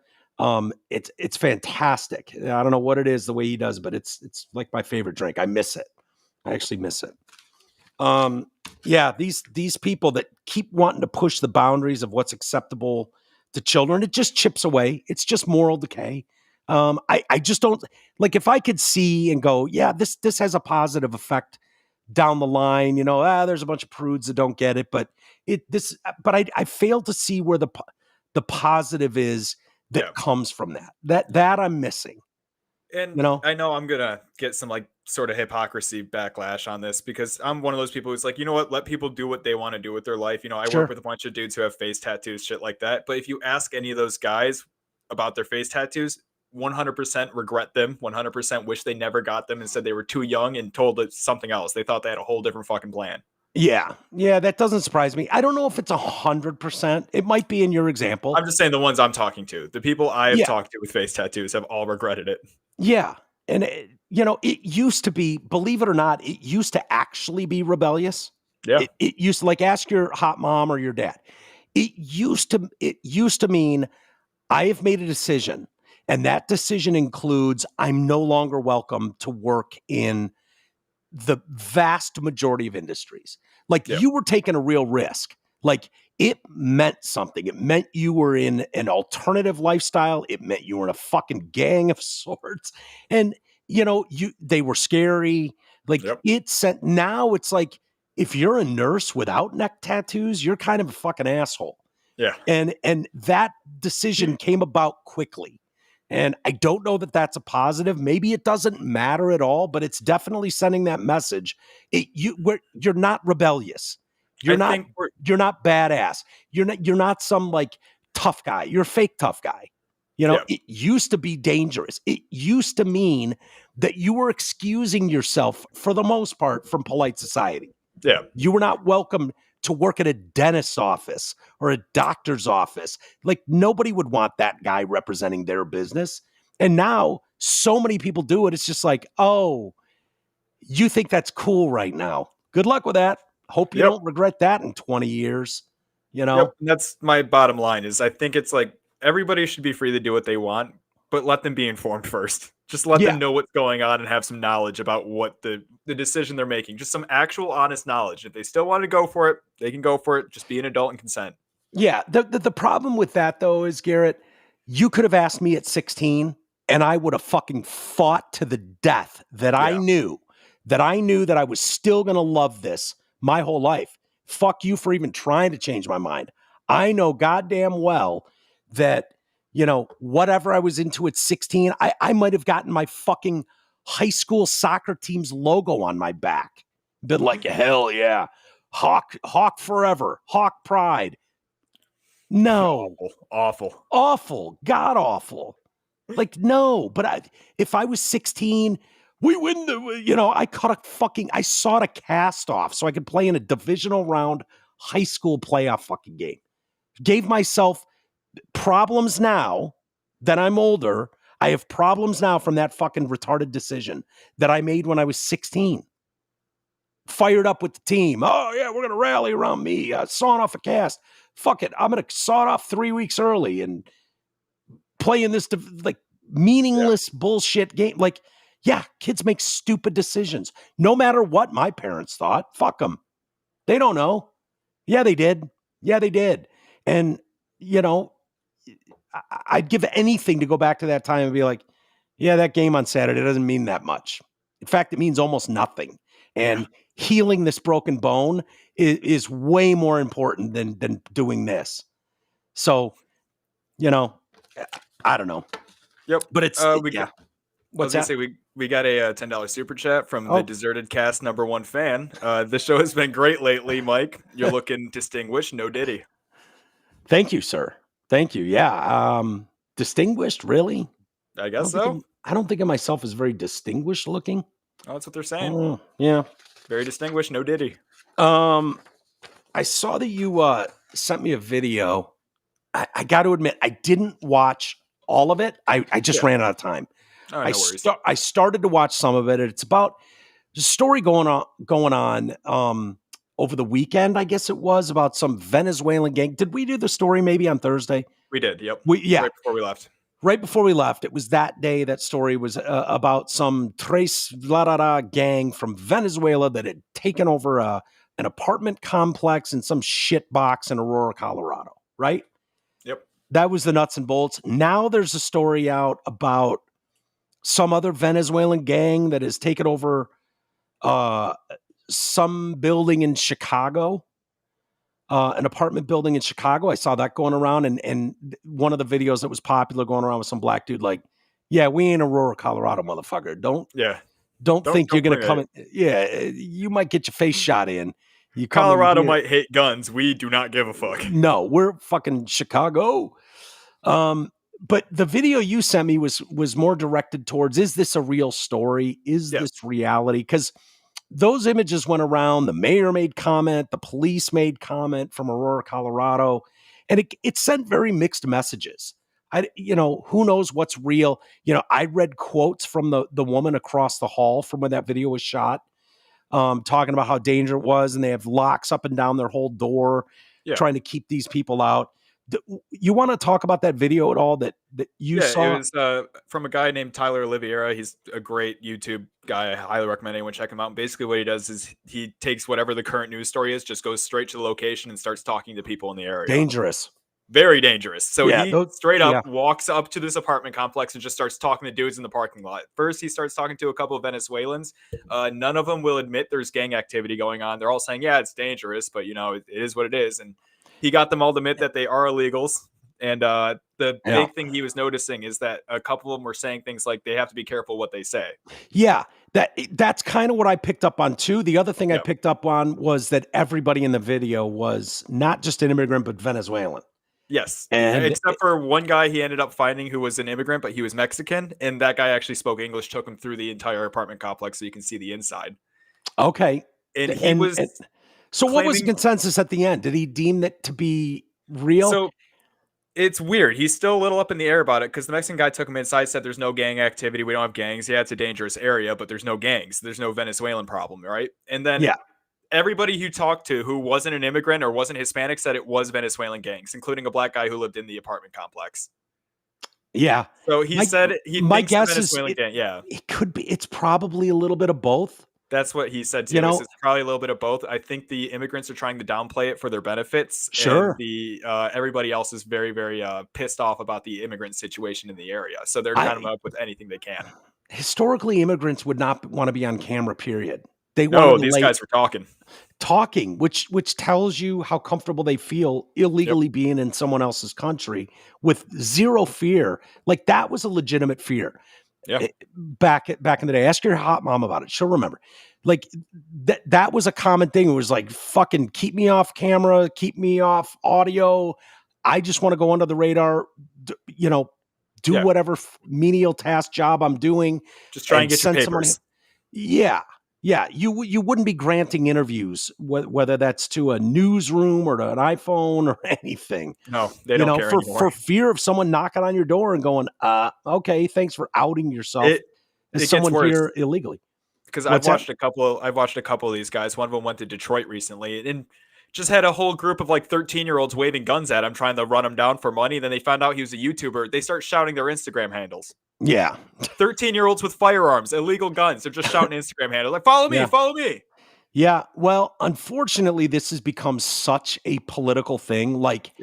it's fantastic. I don't know what it is the way he does, but it's like my favorite drink. I miss it. I actually miss it. These people that keep wanting to push the boundaries of what's acceptable to children, it just chips away. It's just moral decay. I just don't like, if I could see and go, this has a positive effect down the line, there's a bunch of prudes that don't get it, but I fail to see where the positive is that comes from that I'm missing. And I know I'm going to get some like sort of hypocrisy backlash on this because I'm one of those people who's like, you know what, let people do what they want to do with their life. I work with a bunch of dudes who have face tattoos, shit like that. But if you ask any of those guys about their face tattoos, 100% regret them, 100% wish they never got them and said they were too young and told it something else. They thought they had a whole different fucking plan. Yeah, that doesn't surprise me. I don't know if it's 100%. It might be in your example. I'm just saying the ones I'm talking to, the people I have talked to with face tattoos have all regretted it. Yeah. And, it used to be, believe it or not, it used to actually be rebellious. Yeah. It used to, like, ask your hot mom or your dad. It used to mean I have made a decision, and that decision includes I'm no longer welcome to work in the vast majority of industries. Like you were taking a real risk. Like it meant something. It meant you were in an alternative lifestyle. It meant you were in a fucking gang of sorts. And they were scary. Like now it's like, if you're a nurse without neck tattoos, you're kind of a fucking asshole. Yeah. And that decision came about quickly. And I don't know that that's a positive. Maybe it doesn't matter at all, but it's definitely sending that message. You're not rebellious. You're not badass. You're not some like tough guy. You're a fake tough guy. It used to be dangerous. It used to mean that you were excusing yourself for the most part from polite society. Yeah. You were not welcome to work at a dentist's office or a doctor's office. Like nobody would want that guy representing their business. And now so many people do it. It's just like, oh, you think that's cool right now. Good luck with that. Hope you don't regret that in 20 years. Yep. And that's my bottom line is I think it's like everybody should be free to do what they want, but let them be informed first. Just let them know what's going on and have some knowledge about what the decision they're making. Just some actual honest knowledge. If they still want to go for it, they can go for it. Just be an adult and consent. Yeah. The problem with that, though, is, Garrett, you could have asked me at 16 and I would have fucking fought to the death that I knew that I was still going to love this my whole life. Fuck you for even trying to change my mind. I know goddamn well that, whatever I was into at 16, I might have gotten my fucking high school soccer team's logo on my back. Been like, hell yeah. Hawk forever. Hawk pride. No. Awful. God awful. Like, no. But if I was 16, we win I sawed a cast off so I could play in a divisional round high school playoff fucking game. Gave myself problems now that I'm older. I have problems now from that fucking retarded decision that I made when I was 16. Fired up with the team. Oh, yeah, we're going to rally around me. Sawing off a cast. Fuck it. I'm going to saw it off 3 weeks early and play in this meaningless bullshit game. Like, yeah, kids make stupid decisions. No matter what my parents thought. Fuck them. They don't know. Yeah, they did. And, I'd give anything to go back to that time and be like, yeah, that game on Saturday doesn't mean that much. In fact, it means almost nothing. And healing this broken bone is way more important than doing this. So, I don't know. Yep. But it's, What's that? We got a $10 super chat from the Deserted Cast #1 fan. This show has been great lately, Mike. You're looking distinguished. No diddy. Thank you, sir. Thank you. Yeah. Distinguished, really? I guess so. I don't think of myself as very distinguished looking. Oh, that's what they're saying. Yeah. Very distinguished. No diddy. I saw that you sent me a video. I got to admit, I didn't watch all of it. I just ran out of time. Oh, no worries. I started to watch some of it. It's about a story going on over the weekend, I guess it was, about some Venezuelan gang. Did we do the story maybe on Thursday? We did, yep. Right before we left. Right before we left. It was that day that story was about some Tres gang from Venezuela that had taken over an apartment complex in some shit box in Aurora, Colorado, right? Yep. That was the nuts and bolts. Now there's a story out about some other Venezuelan gang that has taken over some building in Chicago, an apartment building in Chicago. I saw that going around, and one of the videos that was popular going around with some black dude like, yeah, we ain't Aurora, Colorado, motherfucker. Don't think you're going to come in. Yeah, you might get your face shot in. Colorado might hate guns. We do not give a fuck. No, we're fucking Chicago. But the video you sent me was more directed towards, is this a real story? Is this reality? Because those images went around. The mayor made comment. The police made comment from Aurora, Colorado. And it sent very mixed messages. Who knows what's real? I read quotes from the woman across the hall from when that video was shot, talking about how dangerous it was. And they have locks up and down their whole door, trying to keep these people out. You want to talk about that video at all that you saw? It was from a guy named Tyler Oliveira. He's a great YouTube guy. I highly recommend anyone check him out. And basically what he does is he takes whatever the current news story is, just goes straight to the location and starts talking to people in the area. Dangerous. Very dangerous. So he straight up walks up to this apartment complex and just starts talking to dudes in the parking lot. First, he starts talking to a couple of Venezuelans. None of them will admit there's gang activity going on. They're all saying, yeah, it's dangerous, but it is what it is. And he got them all to admit that they are illegals. And the Yeah. big thing he was noticing is that a couple of them were saying things like they have to be careful what they say. Yeah, that's kind of what I picked up on too. The other thing I Yep. picked up on was that everybody in the video was not just an immigrant, but Venezuelan. Yes. And except for one guy he ended up finding who was an immigrant, but he was Mexican. And that guy actually spoke English, took him through the entire apartment complex so you can see the inside. okay. And he was so what was the claiming- consensus at the end? Did he deem that to be real? So it's weird. He's still a little up in the air about it because the Mexican guy took him inside, said there's no gang activity. We don't have gangs. Yeah, it's a dangerous area, but there's no gangs. There's no Venezuelan problem, right? And then everybody who talked to who wasn't an immigrant or wasn't Hispanic said it was Venezuelan gangs, including a black guy who lived in the apartment complex. Yeah. So he said he my thinks guess Venezuelan is gang. Yeah. It could be. It's probably a little bit of both. That's what he said too. You know, it's probably a little bit of both. I think the immigrants are trying to downplay it for their benefits. Sure. And the everybody else is very, very pissed off about the immigrant situation in the area. So they're trying to come up with anything they can. Historically, immigrants would not want to be on camera, period. These guys were talking, which tells you how comfortable they feel illegally being in someone else's country with zero fear. Like that was a legitimate fear. Yeah. Back in the day, ask your hot mom about it. She'll remember. Like that was a common thing. It was like, fucking keep me off camera, keep me off audio. I just want to go under the radar, do whatever menial task job I'm doing. Just try and get your papers. Yeah. You wouldn't be granting interviews, whether that's to a newsroom or to an iPhone or anything. No, they don't care anymore. For fear of someone knocking on your door and going, okay, thanks for outing yourself as someone here illegally. Because I've watched a couple of these guys. One of them went to Detroit recently and just had a whole group of like 13-year-olds waving guns at him, trying to run him down for money. Then they found out he was a YouTuber. They start shouting their Instagram handles. Yeah. 13-year-olds with firearms, illegal guns. They're just shouting Instagram handles. Like, follow me, follow me. Yeah. Well, unfortunately, this has become such a political thing. Like,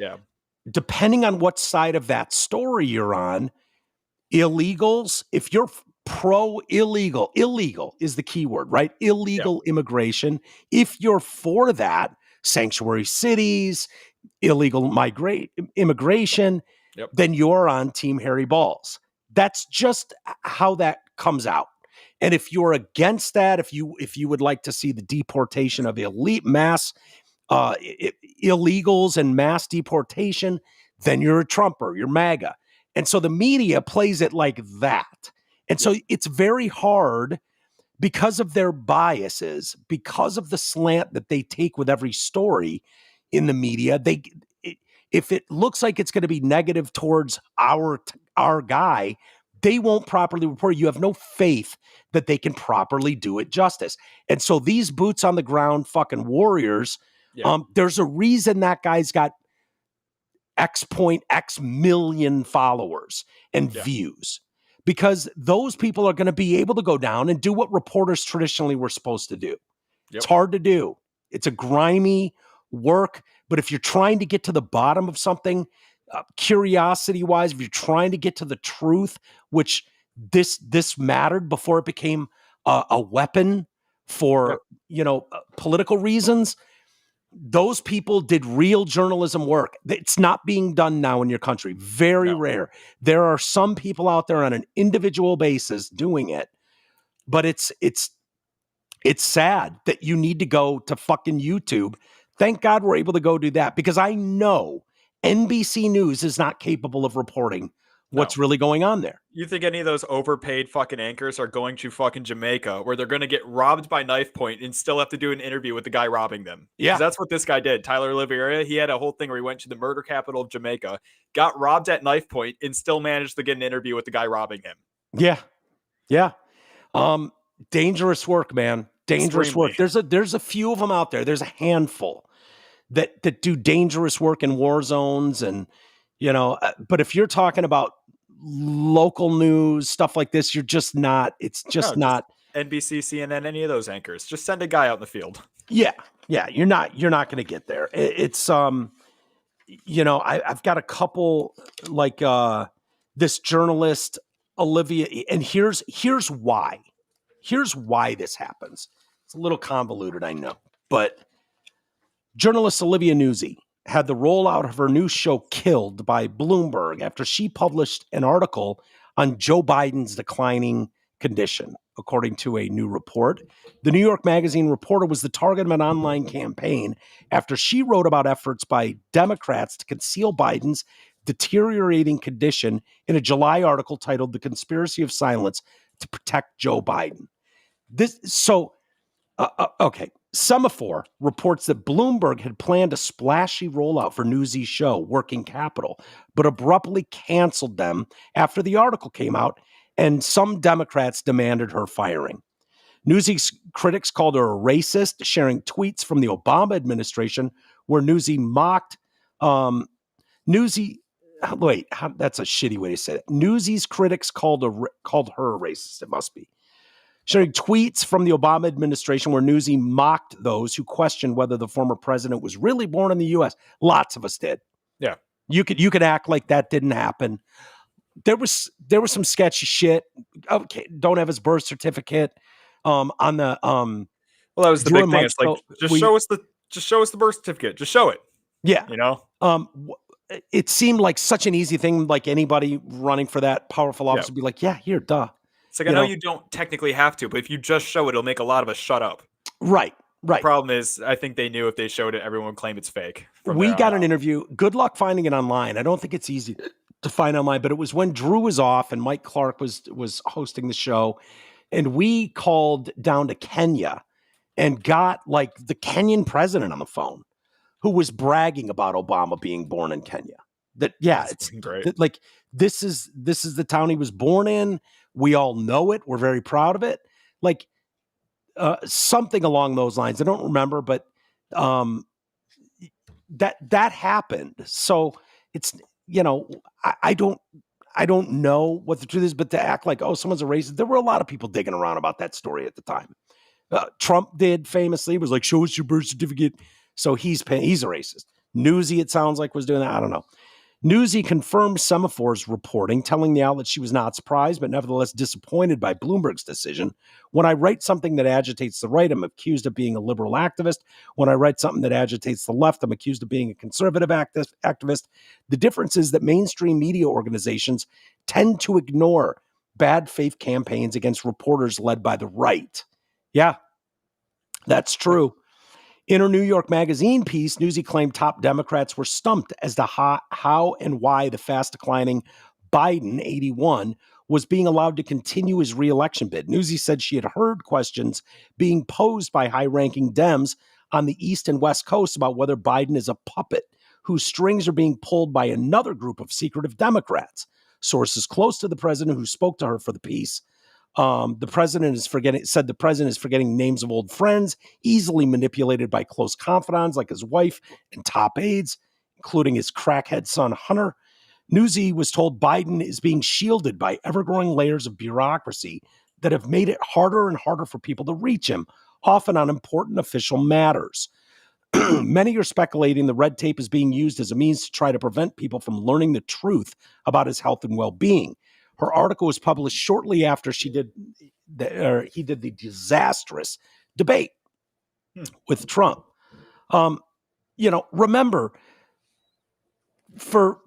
depending on what side of that story you're on, illegals, if you're pro-illegal, illegal is the key word, right? Illegal immigration. If you're for that, sanctuary cities, illegal immigration, then you're on Team Harry Balls. That's just how that comes out. And if you're against that, if you would like to see the deportation of elite mass illegals and mass deportation, then you're a Trumper, you're MAGA. And so the media plays it like that. And so it's very hard because of their biases, because of the slant that they take with every story in the media. If it looks like it's going to be negative towards our guy, they won't properly report. You have no faith that they can properly do it justice. And so these boots on the ground fucking warriors, there's a reason that guy's got X million followers and views, because those people are going to be able to go down and do what reporters traditionally were supposed to do. It's hard to do. It's a grimy work. But if you're trying to get to the bottom of something, curiosity-wise, if you're trying to get to the truth, which this mattered before it became a weapon for political reasons, those people did real journalism work. It's not being done now in your country. Very rare. There are some people out there on an individual basis doing it, but it's sad that you need to go to fucking YouTube. Thank God we're able to go do that, because I know NBC News is not capable of reporting what's really going on there. You think any of those overpaid fucking anchors are going to fucking Jamaica, where they're going to get robbed by knife point and still have to do an interview with the guy robbing them? Yeah. That's what this guy did. Tyler Oliveira, he had a whole thing where he went to the murder capital of Jamaica, got robbed at knife point, and still managed to get an interview with the guy robbing him. Yeah. Yeah. Dangerous work, man. Dangerous work. There's a few of them out there. There's a handful that do dangerous work in war zones, and but if you're talking about local news stuff like this, you're just not. It's just not NBC, CNN, any of those anchors. Just send a guy out in the field. Yeah, you're not going to get there. It's I've got a couple like this journalist Olivia, and here's why. Here's why this happens. It's a little convoluted, I know, but journalist Olivia Nuzzi had the rollout of her new show killed by Bloomberg after she published an article on Joe Biden's declining condition, according to a new report. The New York Magazine reporter was the target of an online campaign after she wrote about efforts by Democrats to conceal Biden's deteriorating condition in a July article titled "The Conspiracy of Silence to Protect Joe Biden." Okay. Semaphore reports that Bloomberg had planned a splashy rollout for Newsy's show, Working Capital, but abruptly canceled them after the article came out, and some Democrats demanded her firing. Newsy's critics called her a racist, sharing tweets from the Obama administration where Newsy mocked that's a shitty way to say it. Newsy's critics called her a racist. It must be. Sharing tweets from the Obama administration where Newsy mocked those who questioned whether the former president was really born in the U.S. Lots of us did. Yeah. You could act like that didn't happen. There was some sketchy shit. Okay, don't have his birth certificate. On the Well, that was the big thing. It's like show us the birth certificate. Just show it. Yeah. You know? It seemed like such an easy thing, like anybody running for that powerful office would be like, yeah, here, duh. It's like, I know you don't technically have to, but if you just show it, it'll make a lot of us shut up. Right. The problem is, I think they knew if they showed it, everyone would claim it's fake. We got an interview. Good luck finding it online. I don't think it's easy to find online, but it was when Drew was off and Mike Clark was hosting the show. And we called down to Kenya and got like the Kenyan president on the phone who was bragging about Obama being born in Kenya. It's great. Like this is the town he was born in. We all know it. We're very proud of it. Like something along those lines. I don't remember, but that happened. So it's, I don't know what the truth is, but to act like, oh, someone's a racist. There were a lot of people digging around about that story at the time. Trump did famously, was like, show us your birth certificate. So he's a racist. Newsy, it sounds like, was doing that. I don't know. Newsy confirmed Semaphore's reporting, telling the outlet she was not surprised, but nevertheless disappointed by Bloomberg's decision. When I write something that agitates the right, I'm accused of being a liberal activist. When I write something that agitates the left, I'm accused of being a conservative activist. The difference is that mainstream media organizations tend to ignore bad faith campaigns against reporters led by the right. Yeah, that's true. In her New York Magazine piece, Newsy claimed top Democrats were stumped as to how and why the fast declining Biden, 81, was being allowed to continue his re-election bid. Newsy said she had heard questions being posed by high-ranking Dems on the East and West Coast about whether Biden is a puppet whose strings are being pulled by another group of secretive Democrats. Sources close to the president who spoke to her for the piece the president is forgetting names of old friends, easily manipulated by close confidants like his wife and top aides, including his crackhead son, Hunter. Newsy was told Biden is being shielded by ever-growing layers of bureaucracy that have made it harder and harder for people to reach him, often on important official matters. Many are speculating the red tape is being used as a means to try to prevent people from learning the truth about his health and well-being. Her article was published shortly after he did the disastrous debate with Trump. Remember, for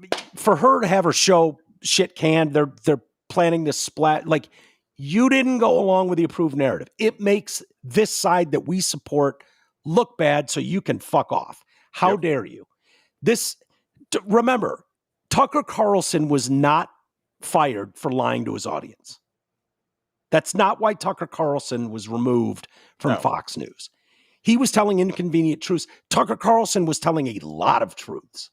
her to have her show shit canned, they're planning this splat. Like, you didn't go along with the approved narrative. It makes this side that we support look bad, so you can fuck off. How dare you? Remember, Tucker Carlson was not fired for lying to his audience. That's not why Tucker Carlson was removed from Fox News. He was telling inconvenient truths. Tucker Carlson was telling a lot of truths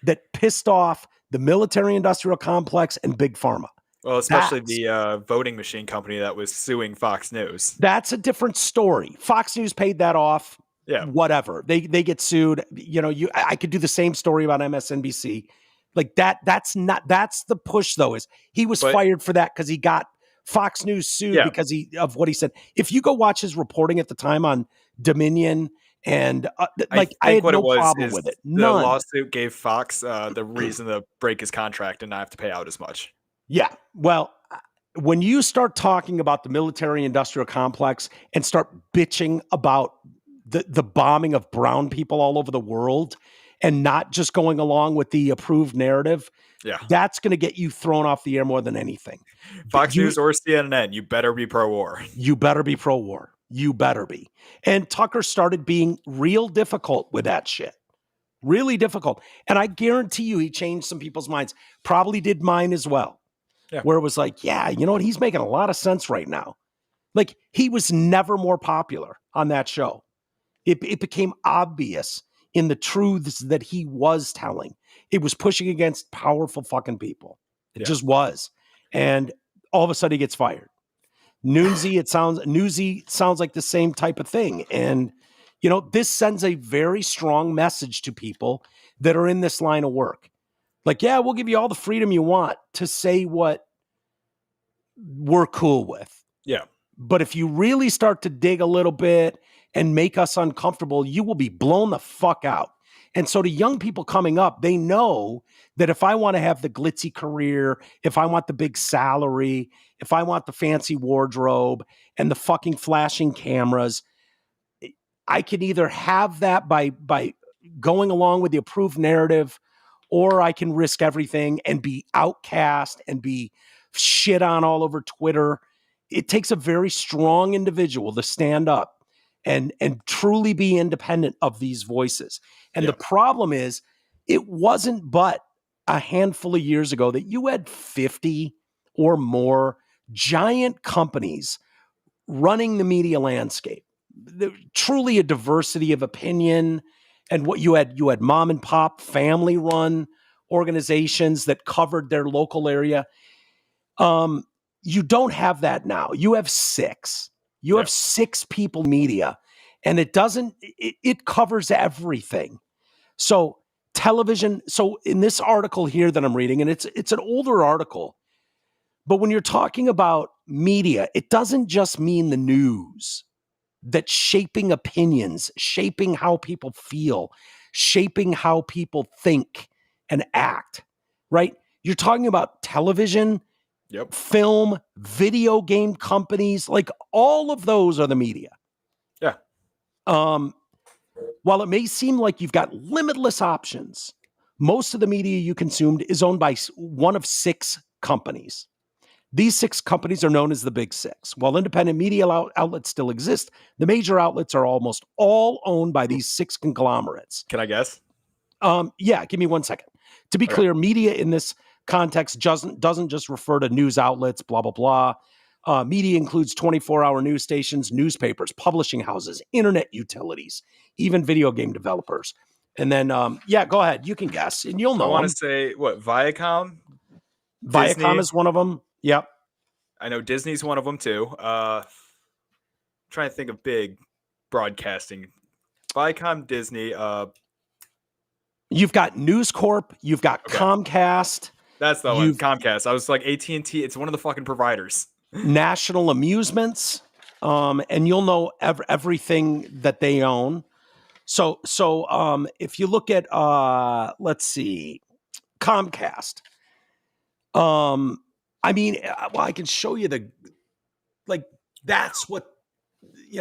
that pissed off the military-industrial complex and Big Pharma. Well, especially the voting machine company that was suing Fox News. That's a different story. Fox News paid that off. Yeah, whatever. They get sued. I could do the same story about MSNBC. Like that's the push though, is he was fired for that because he got Fox News sued because of what he said. If you go watch his reporting at the time on Dominion and I had no problem with it. The lawsuit gave Fox the reason to break his contract and not have to pay out as much. Yeah. Well, when you start talking about the military industrial complex and start bitching about the bombing of brown people all over the world, and not just going along with the approved narrative, that's going to get you thrown off the air more than anything. Fox News or CNN, you better be pro-war. You better be pro-war. You better be. And Tucker started being real difficult with that shit. Really difficult. And I guarantee you he changed some people's minds. Probably did mine as well. Yeah. Where it was like, yeah, you know what? He's making a lot of sense right now. Like, he was never more popular on that show. It became obvious in the truths that he was telling. It was pushing against powerful fucking people. It just was. And all of a sudden he gets fired. Newsy sounds like the same type of thing. And, you know, this sends a very strong message to people that are in this line of work. Like, yeah, we'll give you all the freedom you want to say what we're cool with. Yeah. But if you really start to dig a little bit and make us uncomfortable, you will be blown the fuck out. And so to young people coming up, they know that if I want to have the glitzy career, if I want the big salary, if I want the fancy wardrobe and the fucking flashing cameras, I can either have that by going along with the approved narrative, or I can risk everything and be outcast and be shit on all over Twitter. It takes a very strong individual to stand up and truly be independent of these voices. And the problem is, it wasn't but a handful of years ago that you had 50 or more giant companies running the media landscape. Truly a diversity of opinion. And what you had mom and pop family run organizations that covered their local area. You don't have that now. You have 6. You have 6 people media, and it covers everything. So television. So in this article here that I'm reading, and it's an older article, but when you're talking about media, it doesn't just mean the news that's shaping opinions, shaping how people feel, shaping how people think and act, right? You're talking about television, film, video game companies, like all of those are the media. Yeah. While it may seem like you've got limitless options, most of the media you consumed is owned by one of 6 companies. These 6 companies are known as the Big 6. While independent media outlets still exist, the major outlets are almost all owned by these 6 conglomerates. Can I guess? Yeah, give me 1 second. To be clear, media in this context doesn't just refer to news outlets, blah, blah, blah. Media includes 24-hour news stations, newspapers, publishing houses, internet utilities, even video game developers. And then, go ahead. You can guess, and you'll know. I want to say, what, Viacom? Viacom Disney? is one of them. Yep. I know Disney's one of them, too. Trying to think of big broadcasting. Viacom, Disney. You've got News Corp. You've got Comcast. That's the one, Comcast. I was like, AT&T. It's one of the fucking providers. National Amusements. And you'll know everything that they own. So if you look at, let's see, Comcast. I mean, I can show you that's what,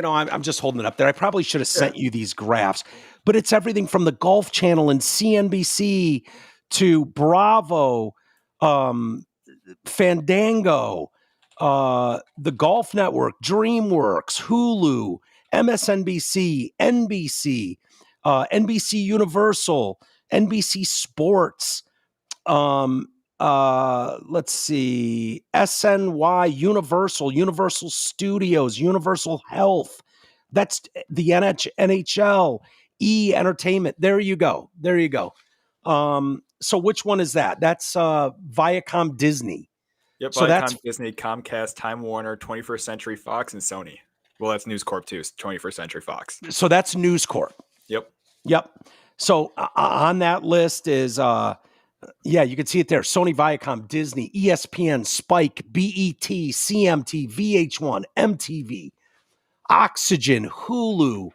I'm just holding it up there. I probably should have sent you these graphs, but it's everything from the Golf Channel and CNBC to Bravo, Fandango, the Golf Network, DreamWorks, Hulu, MSNBC, NBC, NBC Universal, NBC Sports, let's see, SNY, Universal Studios, Universal Health. That's the NHL, Entertainment. There you go. So which one is that? That's Viacom Disney. Yep, so Viacom, Disney, Comcast, Time Warner, 21st Century Fox, and Sony. Well, that's News Corp too, 21st Century Fox. So that's News Corp. Yep. So on that list is, you can see it there. Sony, Viacom, Disney, ESPN, Spike, BET, CMT, VH1, MTV, Oxygen, Hulu.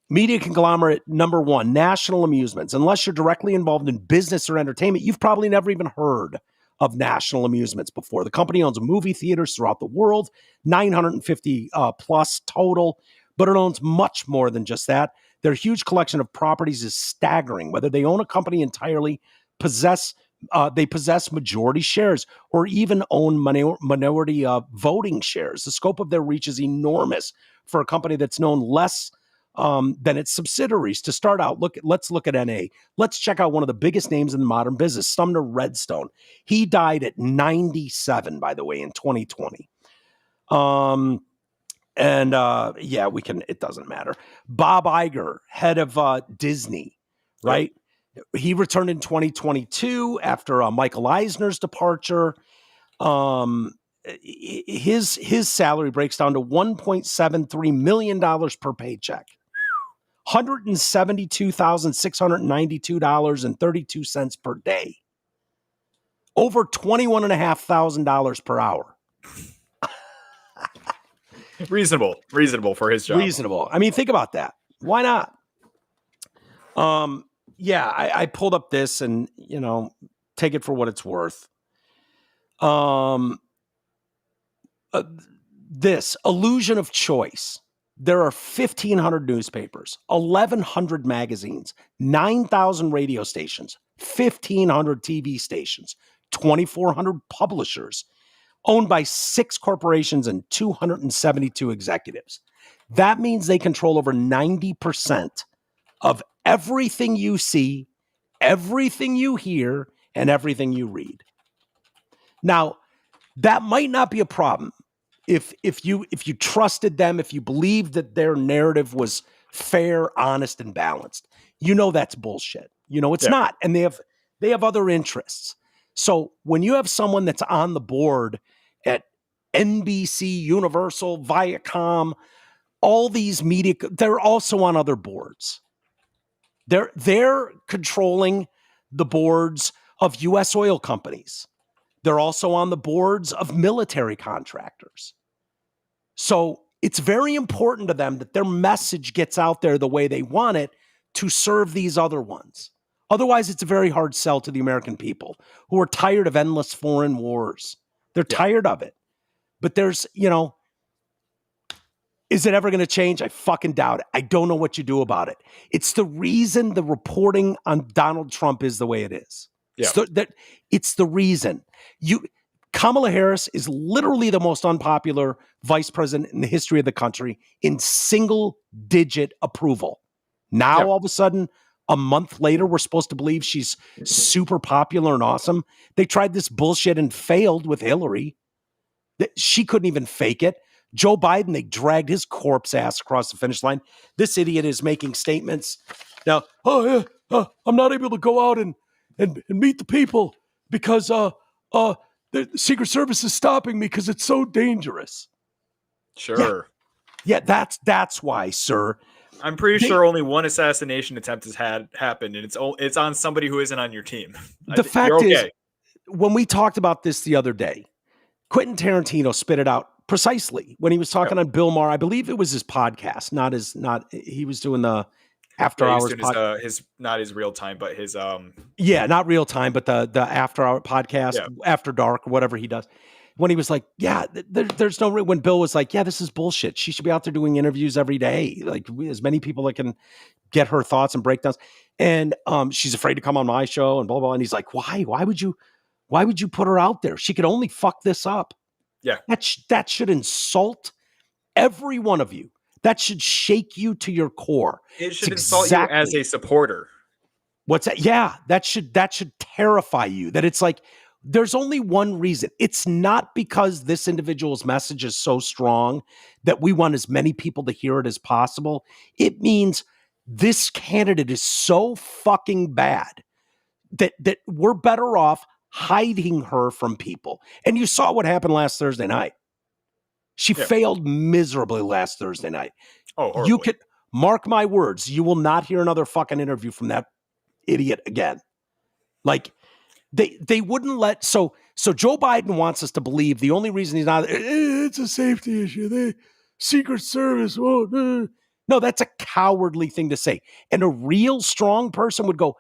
Media conglomerate number 1, National Amusements. Unless you're directly involved in business or entertainment, you've probably never even heard of National Amusements before. The company owns movie theaters throughout the world, 950 plus total, but it owns much more than just that. Their huge collection of properties is staggering. Whether they own a company entirely, they possess majority shares, or even own minority voting shares. The scope of their reach is enormous for a company that's known less than its subsidiaries. To start out, let's look at NA. Let's check out one of the biggest names in modern business, Sumner Redstone. He died at 97, by the way, in 2020. It doesn't matter. Bob Iger, head of Disney, right? Yep. He returned in 2022 after Michael Eisner's departure. His salary breaks down to $1.73 million per paycheck. $172,692.32 per day. Over $21,500 per hour. Reasonable for his job. Reasonable. I mean, think about that. Why not? I pulled up this and, take it for what it's worth. This illusion of choice. There are 1,500 newspapers, 1,100 magazines, 9,000 radio stations, 1,500 TV stations, 2,400 publishers, owned by 6 corporations and 272 executives. That means they control over 90% of everything you see, everything you hear, and everything you read. Now, that might not be a problem if you trusted them, if you believed that their narrative was fair, honest, and balanced. That's bullshit. It's not, and they have other interests. So when you have someone that's on the board at NBC, Universal, Viacom, all these media, they're also on other boards. They're controlling the boards of U.S. oil companies. They're also on the boards of military contractors. So it's very important to them that their message gets out there the way they want it to serve these other ones. Otherwise, it's a very hard sell to the American people who are tired of endless foreign wars. They're tired of it. But there's, is it ever going to change? I fucking doubt it. I don't know what you do about it. It's the reason the reporting on Donald Trump is the way it is. Yeah. It's the reason. Kamala Harris is literally the most unpopular vice president in the history of the country in single-digit approval. Now, all of a sudden, a month later, we're supposed to believe she's super popular and awesome. They tried this bullshit and failed with Hillary. She couldn't even fake it. Joe Biden, they dragged his corpse ass across the finish line. This idiot is making statements now. I'm not able to go out and meet the people because the Secret Service is stopping me because it's so dangerous. Sure. Yeah, that's why, sir. I'm pretty sure only one assassination attempt has happened, and it's on somebody who isn't on your team. The fact is, when we talked about this the other day, Quentin Tarantino spit it out precisely when he was talking on Bill Maher. I believe it was his podcast, he was doing the After Hours podcast. Not his real time, but his not real time, but the After Hour podcast, After Dark, whatever he does. When he was like, there's no when Bill was like, this is bullshit. She should be out there doing interviews every day, like as many people that can get her thoughts and breakdowns. And she's afraid to come on my show and blah blah. And he's like, why? Why would you put her out there? She could only fuck this up. Yeah, that should insult every one of you. That should shake you to your core. It should insult you as a supporter. What's that? Yeah, that should terrify you. That it's like, there's only one reason. It's not because this individual's message is so strong that we want as many people to hear it as possible. It means this candidate is so fucking bad that we're better off hiding her from people. And you saw what happened last Thursday night. She failed miserably last Thursday night. Oh, horribly. You could mark my words. You will not hear another fucking interview from that idiot again. Like they wouldn't let. So Joe Biden wants us to believe the only reason he's not, it's a safety issue. The Secret Service won't. No, that's a cowardly thing to say. And a real strong person would go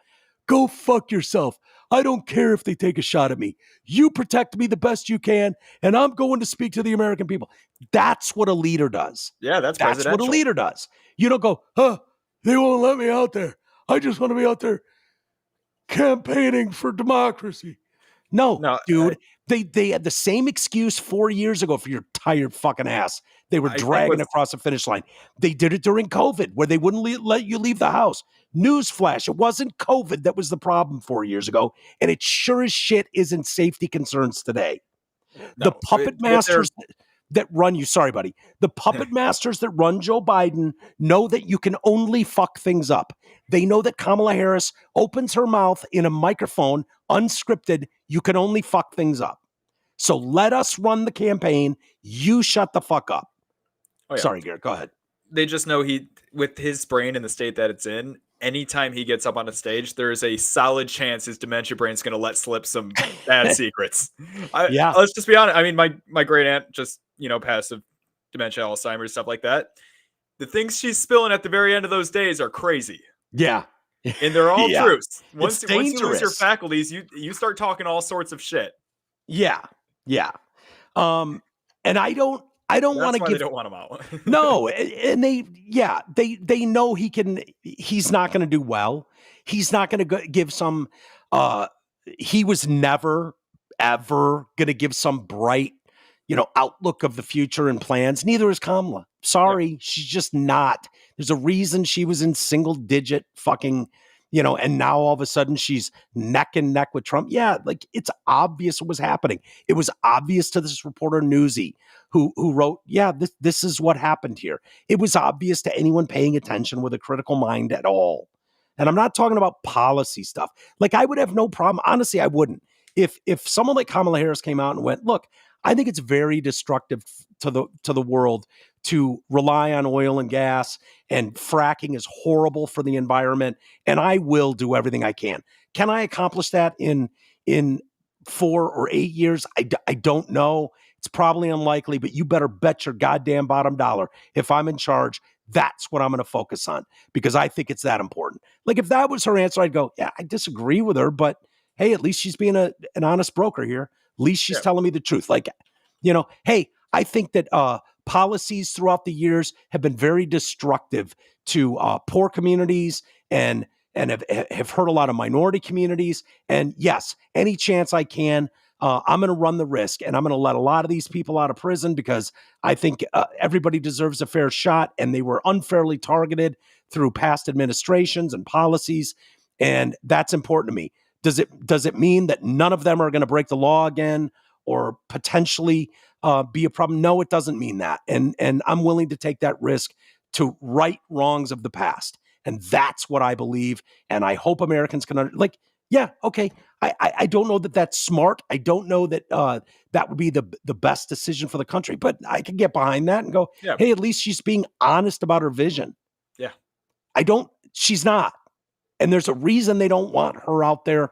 fuck yourself. I don't care if they take a shot at me. You protect me the best you can, and I'm going to speak to the American people. That's what a leader does. Yeah, that's what a leader does. You don't go, They won't let me out there. I just want to be out there campaigning for democracy. No, dude. They had the same excuse 4 years ago for your tired fucking ass. They were dragging across the finish line. They did it during COVID where they wouldn't let you leave the house. Newsflash, it wasn't COVID that was the problem 4 years ago, and it sure as shit isn't safety concerns today. The puppet masters that run you, sorry, buddy. The puppet masters that run Joe Biden know that you can only fuck things up. They know that Kamala Harris opens her mouth in a microphone, unscripted. You can only fuck things up. So let us run the campaign. You shut the fuck up. Oh, yeah. Sorry, Garrett, go ahead. They just know with his brain in the state that it's in, anytime he gets up on a stage, there's a solid chance his dementia brain's going to let slip some bad secrets. Let's just be honest. I mean, my great aunt just, passive dementia, Alzheimer's, stuff like that. The things she's spilling at the very end of those days are crazy. Yeah. And they're all truths. Once you lose your faculties, you start talking all sorts of shit. Yeah. Yeah. And I don't want to give. They don't want him out. No, and they know he's not going to do well. He's not going to give some. He was never ever going to give some bright, outlook of the future and plans. Neither is Kamala. Sorry, she's just not. There's a reason she was in single digit fucking. And now all of a sudden she's neck and neck with Trump. Yeah, like it's obvious what was happening. It was obvious to this reporter Newsy who wrote, this is what happened here. It was obvious to anyone paying attention with a critical mind at all. And I'm not talking about policy stuff. Like I would have no problem. Honestly, I wouldn't. If someone like Kamala Harris came out and went, look, I think it's very destructive to the world to rely on oil and gas, and fracking is horrible for the environment, and I will do everything I can. Can I accomplish that in 4 or 8 years? I don't know. It's probably unlikely, but you better bet your goddamn bottom dollar. If I'm in charge, that's what I'm going to focus on because I think it's that important. Like if that was her answer, I'd go, yeah, I disagree with her, but hey, at least she's being an honest broker here. At least she's telling me the truth. Like, hey, I think that policies throughout the years have been very destructive to poor communities and have hurt a lot of minority communities. And yes, any chance I can, I'm going to run the risk and I'm going to let a lot of these people out of prison because I think everybody deserves a fair shot and they were unfairly targeted through past administrations and policies. And that's important to me. Does it mean that none of them are going to break the law again or potentially be a problem? No, it doesn't mean that. And I'm willing to take that risk to right wrongs of the past. And that's what I believe. And I hope Americans can okay. I don't know that that's smart. I don't know that that would be the best decision for the country, but I can get behind that and go, hey, at least she's being honest about her vision. Yeah. She's not. And there's a reason they don't want her out there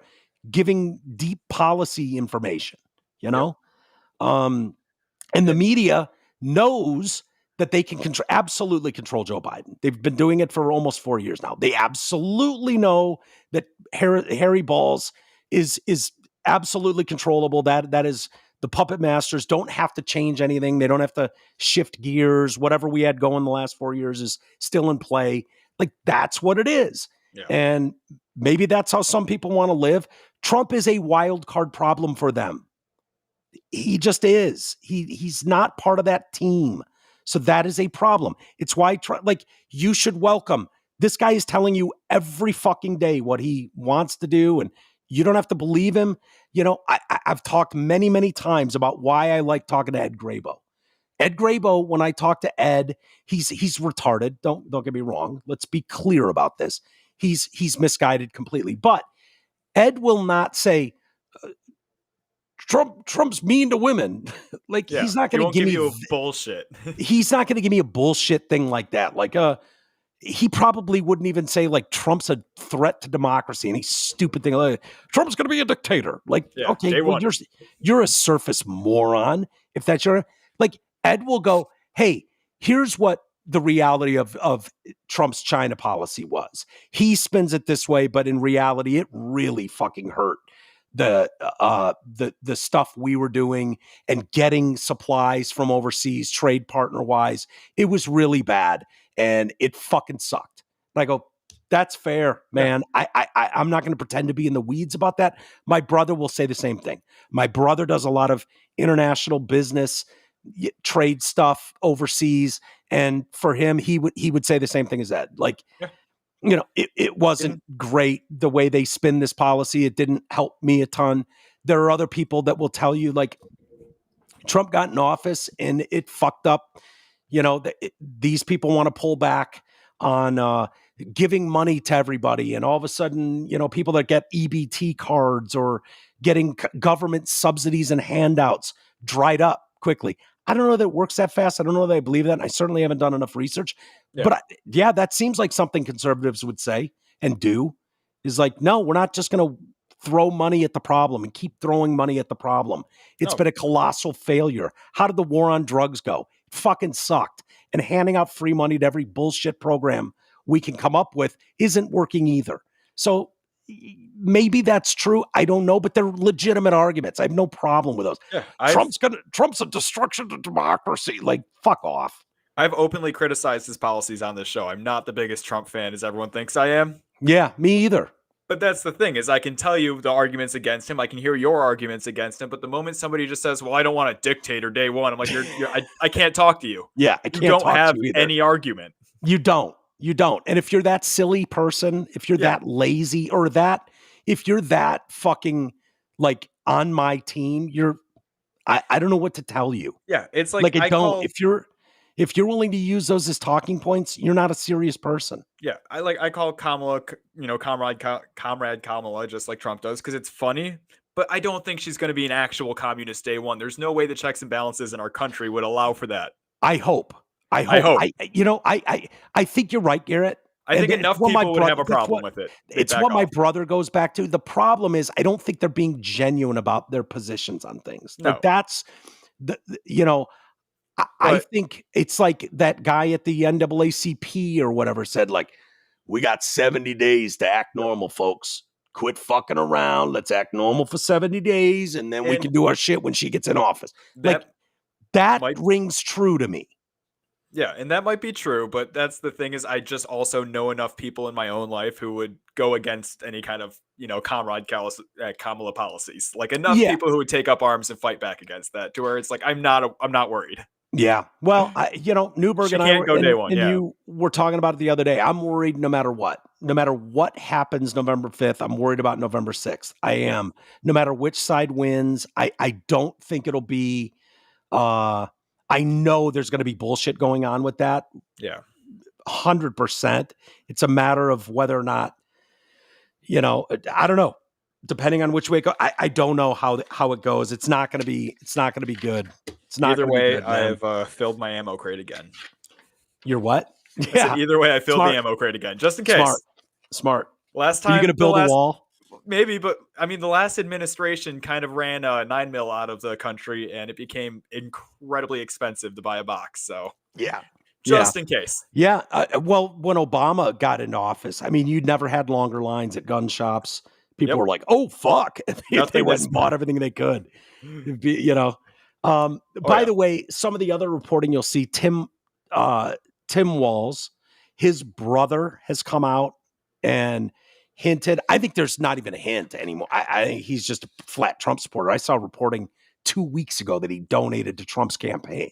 giving deep policy information, And the media knows that they can absolutely control Joe Biden. They've been doing it for almost 4 years now. They absolutely know that Harry Balls is absolutely controllable. That is, the puppet masters don't have to change anything. They don't have to shift gears. Whatever we had going the last 4 years is still in play. Like that's what it is. Yeah. And maybe that's how some people want to live. Trump is a wild card problem for them. He just is. He's not part of that team. So that is a problem. It's why you should welcome. This guy is telling you every fucking day what he wants to do, and you don't have to believe him. I've talked many, many times about why I like talking to Ed Grabo. Ed Grabo, when I talk to Ed, he's retarded. Don't get me wrong. Let's be clear about this. He's misguided completely. But Ed will not say Trump's mean to women. He's not going to give you bullshit. He's not going to give me a bullshit thing like that. He probably wouldn't even say Trump's a threat to democracy. Any stupid thing like Trump's going to be a dictator. Okay, well, you're a surface moron. If that's your Ed will go, hey, here's what the reality of Trump's China policy was. He spins it this way, but in reality, it really fucking hurt the stuff we were doing and getting supplies from overseas, trade partner wise. It was really bad and it fucking sucked. And I go, that's fair, man. I'm not going to pretend to be in the weeds about that. My brother will say the same thing. My brother does a lot of international business, trade stuff overseas. And for him, he would say the same thing as Ed. Like, it wasn't great the way they spin this policy. It didn't help me a ton. There are other people that will tell you, like, Trump got in office and it fucked up. These people want to pull back on giving money to everybody. And all of a sudden, people that get EBT cards or getting government subsidies and handouts dried up quickly. I don't know that it works that fast. I don't know that I believe that. And I certainly haven't done enough research. Yeah. But that seems like something conservatives would say and do, is like, no, we're not just going to throw money at the problem and keep throwing money at the problem. It's been a colossal failure. How did the war on drugs go? It fucking sucked. And handing out free money to every bullshit program we can come up with isn't working either. So maybe that's true. I don't know, but they're legitimate arguments. I have no problem with those. Yeah, Trump's a destruction to democracy. Like, fuck off. I've openly criticized his policies on this show. I'm not the biggest Trump fan as everyone thinks I am. Yeah, me either. But that's the thing, is I can tell you the arguments against him. I can hear your arguments against him. But the moment somebody just says, well, I don't want a dictator day one, I'm like, I can't talk to you. Yeah, I can't. You don't have any argument. You don't. And if you're that silly person, if you're that lazy, or if you're that fucking, like, on my team, I don't know what to tell you. Yeah, it's like if you're willing to use those as talking points, you're not a serious person. Yeah, I call Kamala, comrade Kamala, just like Trump does, because it's funny. But I don't think she's going to be an actual communist day one. There's no way the checks and balances in our country would allow for that. I hope. I think you're right, Garrett. I think enough people would have a problem with it. It's what my brother goes back to. The problem is, I don't think they're being genuine about their positions on things. No. Like, that's I think it's like that guy at the NAACP or whatever said, like, we got 70 days to act normal, folks. Quit fucking around. Let's act normal for 70 days, and then we can do our shit when she gets in office. That rings true to me. Yeah, and that might be true, but that's the thing, is I just also know enough people in my own life who would go against any kind of, comrade Kamala policies. Like, enough people who would take up arms and fight back against that, to where it's like, I'm not worried. Yeah. Well, Newberg and I go day one, you were talking about it the other day. I'm worried no matter what happens November 5th, I'm worried about November 6th. I am. No matter which side wins, I don't think it'll be, I know there's going to be bullshit going on with that. Yeah. 100%. It's a matter of whether or not, I don't know. Depending on which way it goes, I don't know how it goes. It's not going to be good. It's not. Either way, I've filled my ammo crate again. You're what? Yeah. Either way, I filled the ammo crate again, just in case. Smart. Last time, are you going to build a wall? Maybe, but I mean, the last administration kind of ran 9 mil out of the country, and it became incredibly expensive to buy a box. So just in case. Yeah. Well, when Obama got into office, I mean, you'd never had longer lines at gun shops. People were like, "Oh fuck!" They went and bought everything they could. By the way, some of the other reporting you'll see, Tim Walz, his brother has come out and hinted. I think there's not even a hint anymore. I think he's just a flat Trump supporter. I saw reporting 2 weeks ago that he donated to Trump's campaign,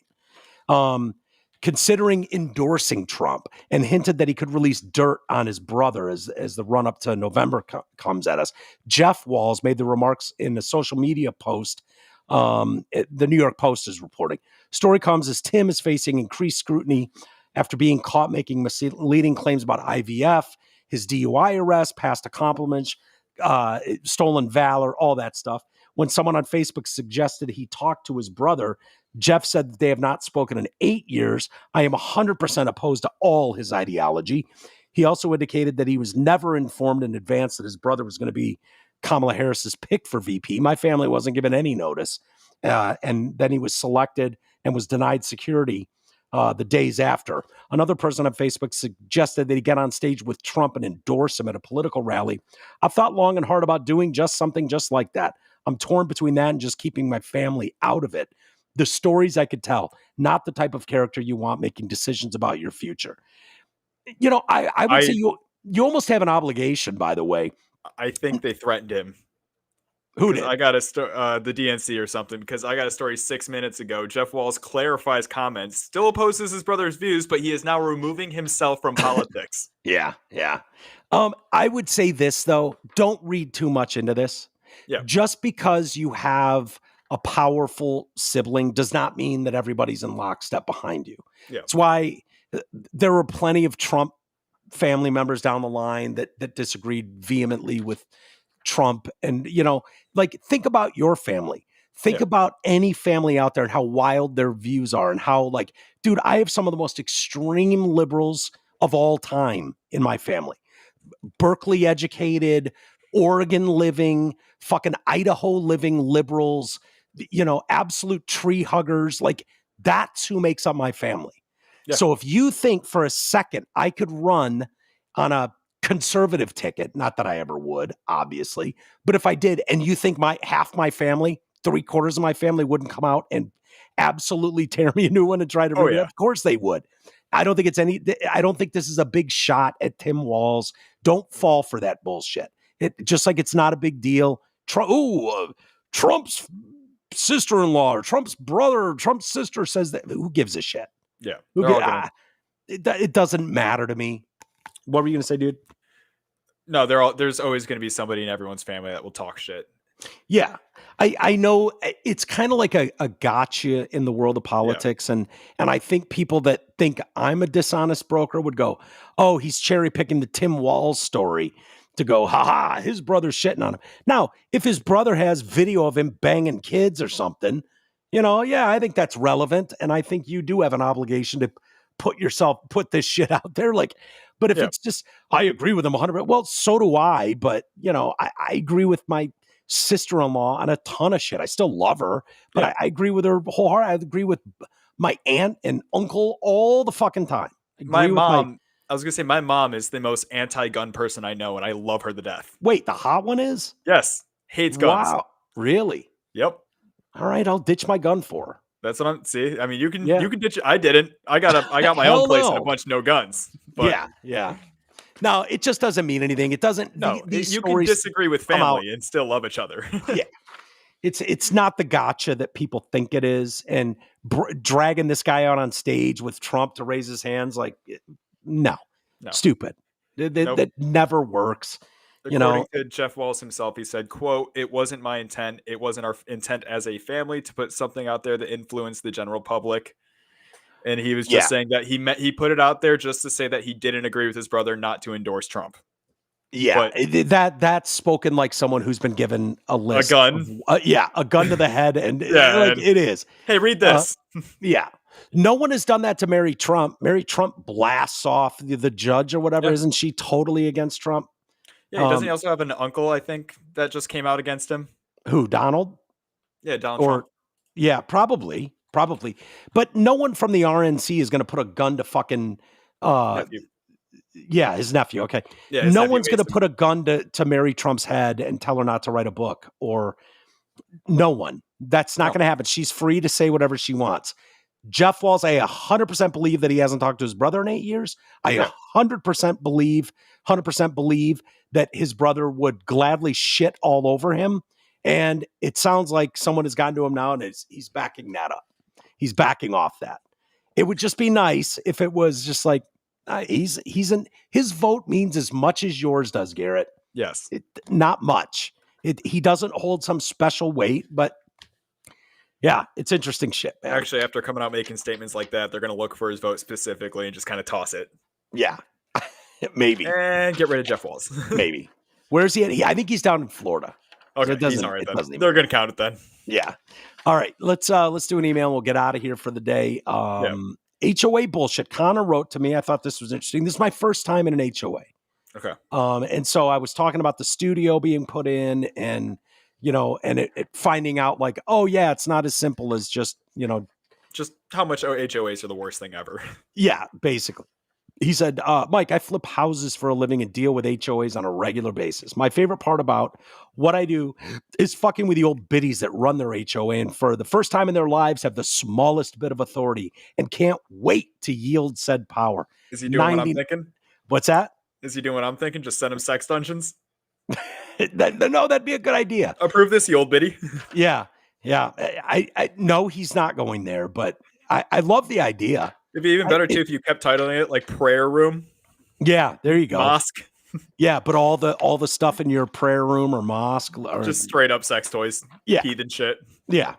considering endorsing Trump, and hinted that he could release dirt on his brother as the run up to November comes at us. Jeff Walz made the remarks in a social media post. The New York Post is reporting. Story comes as Tim is facing increased scrutiny after being caught making misleading claims about IVF, his DUI arrest, past accomplishments, stolen valor, all that stuff. When someone on Facebook suggested he talked to his brother, Jeff said that they have not spoken in 8 years. I am 100% opposed to all his ideology. He also indicated that he was never informed in advance that his brother was going to be Kamala Harris's pick for VP. My family wasn't given any notice. And then he was selected and was denied security the days after. Another person on Facebook suggested that he get on stage with Trump and endorse him at a political rally. I've thought long and hard about doing just something just like that. I'm torn between that and just keeping my family out of it. The stories I could tell, not the type of character you want making decisions about your future. I would say you almost have an obligation, by the way. I think they threatened him. Who did? I got the DNC or something, because I got a story 6 minutes ago. Jeff Walz clarifies comments, still opposes his brother's views, but he is now removing himself from politics. Yeah. I would say this, though. Don't read too much into this. Yeah. Just because you have a powerful sibling does not mean that everybody's in lockstep behind you. Yeah. That's why there were plenty of Trump family members down the line that disagreed vehemently with Trump. And, think about your family. Think about any family out there and how wild their views are and how, dude, I have some of the most extreme liberals of all time in my family. Berkeley educated, Oregon living, fucking Idaho living liberals, absolute tree huggers. That's who makes up my family. Yeah. So if you think for a second I could run on a conservative ticket, not that I ever would, obviously, but if I did, and you think half my family, 3/4 of my family wouldn't come out and absolutely tear me a new one and try to ruin it, of course they would. I don't think this is a big shot at Tim Walz. Don't fall for that bullshit. Just like it's not a big deal. Trump's sister-in-law or Trump's brother or Trump's sister says that. Who gives a shit? Yeah. It doesn't matter to me. What were you going to say, dude? No, there's always going to be somebody in everyone's family that will talk shit. Yeah. I know it's kind of like a gotcha in the world of politics. Yeah. And I think people that think I'm a dishonest broker would go, oh, he's cherry picking the Tim Walz story to go, haha, his brother's shitting on him. Now, if his brother has video of him banging kids or something, I think that's relevant. And I think you do have an obligation to put this shit out there. But if it's just, I agree with him 100%. Well, so do I. But, I agree with my sister-in-law on a ton of shit. I still love her, but I agree with her wholeheartedly. I agree with my aunt and uncle all the fucking time. My mom, I was going to say, my mom is the most anti-gun person I know, and I love her to death. Wait, the hot one is? Yes. Hates guns. Wow. Really? Yep. All right. I'll ditch my gun for her. That's what I'm. See, I mean, you can ditch. I didn't. I got my own place and a bunch of no guns. But yeah. No, it just doesn't mean anything. It doesn't. No, you can disagree with family and still love each other. Yeah, it's not the gotcha that people think it is, and dragging this guy out on stage with Trump to raise his hands, no. Stupid. That never works. According to Jeff Walz himself, he said, quote, "It wasn't my intent. It wasn't our intent as a family to put something out there that influenced the general public." And he was just saying that he put it out there just to say that he didn't agree with his brother, not to endorse Trump. Yeah, but that's spoken like someone who's been given a list. A gun? A gun to the head. And it is. Hey, read this. Yeah. No one has done that to Mary Trump. Mary Trump blasts off the judge or whatever. Yep. Isn't she totally against Trump? Yeah, doesn't he also have an uncle, I think, that just came out against him? Who, Donald? Yeah, Donald Trump. Yeah, probably. But no one from the RNC is going to put a gun to fucking... nephew. Yeah, his nephew, okay. Yeah, no one's going to put a gun to Mary Trump's head and tell her not to write a book. Or no one. That's not going to happen. She's free to say whatever she wants. Jeff Walz, I 100% believe that he hasn't talked to his brother in 8 years. I 100% believe that his brother would gladly shit all over him. And it sounds like someone has gotten to him now and he's backing that up. He's backing off that. It would just be nice if it was just like, his vote means as much as yours does, Garrett. Yes. Not much. He doesn't hold some special weight, but yeah, it's interesting shit, man. Actually, after coming out making statements like that, they're going to look for his vote specifically and just kind of toss it. Yeah, maybe. And get rid of Jeff Walz. Maybe. Where's he at? I think he's down in Florida. Okay, so he's all right then. They're going to count it then. Yeah. All right, let's do an email. We'll get out of here for the day. HOA bullshit. Connor wrote to me. I thought this was interesting. This is my first time in an HOA. Okay. And so I was talking about the studio being put in and, and it finding out like, oh yeah, it's not as simple as just how much HOAs are the worst thing ever. Yeah, basically. He said, Mike, I flip houses for a living and deal with HOAs on a regular basis. My favorite part about what I do is fucking with the old biddies that run their HOA and for the first time in their lives have the smallest bit of authority and can't wait to yield said power. Is he doing what I'm thinking? What's that? Is he doing what I'm thinking? Just send him sex dungeons? No, that'd be a good idea. Approve this, you old biddy. Yeah. I no, he's not going there, but I love the idea. It'd be even better too if you kept titling it like prayer room. Yeah, there you go. Mosque. Yeah, but all the stuff in your prayer room or mosque or Just straight up sex toys. Yeah. Heathen shit. Yeah.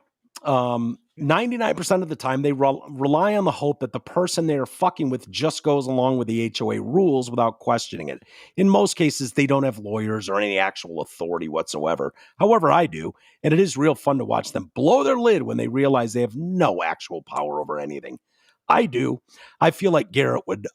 99% of the time they rely on the hope that the person they're fucking with just goes along with the HOA rules without questioning it. In most cases, they don't have lawyers or any actual authority whatsoever. However, I do, and it is real fun to watch them blow their lid when they realize they have no actual power over anything. I do. I feel like Garrett would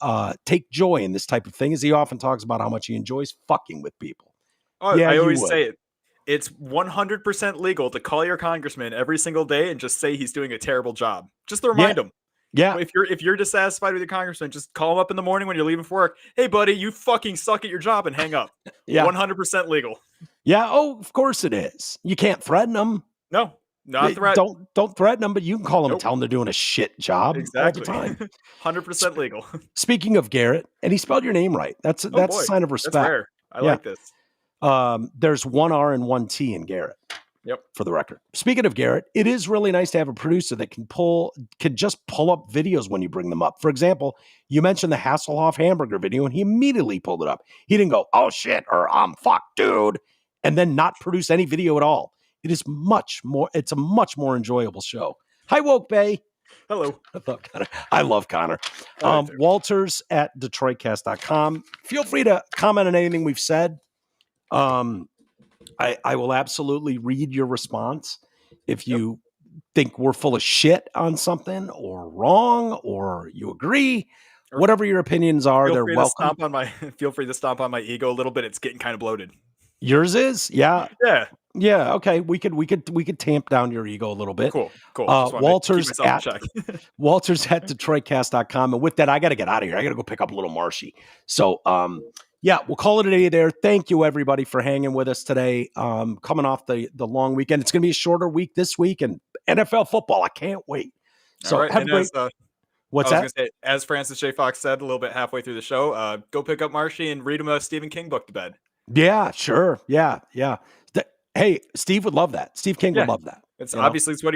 take joy in this type of thing, as he often talks about how much he enjoys fucking with people. Oh, yeah, I always say it. It's 100% legal to call your congressman every single day and just say he's doing a terrible job. Just to remind him. Yeah. If you're dissatisfied with your congressman, just call him up in the morning when you're leaving for work. Hey, buddy, you fucking suck at your job, and hang up. Yeah. 100% legal. Yeah. Oh, of course it is. You can't threaten them. No, not threat. Don't threaten them, but you can call them and tell them they're doing a shit job all the time. 100% legal. Speaking of Garrett, and he spelled your name right. That's a sign of respect. That's rare. I like this. There's one R and one T in Garrett. Yep. For the record. Speaking of Garrett, it is really nice to have a producer that can just pull up videos when you bring them up. For example, you mentioned the Hasselhoff hamburger video and he immediately pulled it up. He didn't go, oh shit, or I'm fucked, dude, and then not produce any video at all. It's a much more enjoyable show. Hi, Woke Bay. Hello. I love Connor. Walters at DetroitCast.com. Feel free to comment on anything we've said. I will absolutely read your response. If you think we're full of shit on something or wrong, or you agree, whatever your opinions are, they're welcome. Feel free to stomp on my ego a little bit. It's getting kind of bloated. Yours is? Yeah. Yeah. Yeah. Okay. We could tamp down your ego a little bit. Cool. Walters at DetroitCast.com. And with that, I got to get out of here. I got to go pick up a little Marshy. So, yeah, we'll call it a day there. Thank you, everybody, for hanging with us today. Coming off the long weekend. It's going to be a shorter week this week, and NFL football. I can't wait. So, right. have a great... What's that? Say, as Francis J. Fox said a little bit halfway through the show, go pick up Marshy and read him a Stephen King book to bed. Yeah, sure. Yeah. Hey, Steve would love that. Steve King would love that. It's obviously it's what he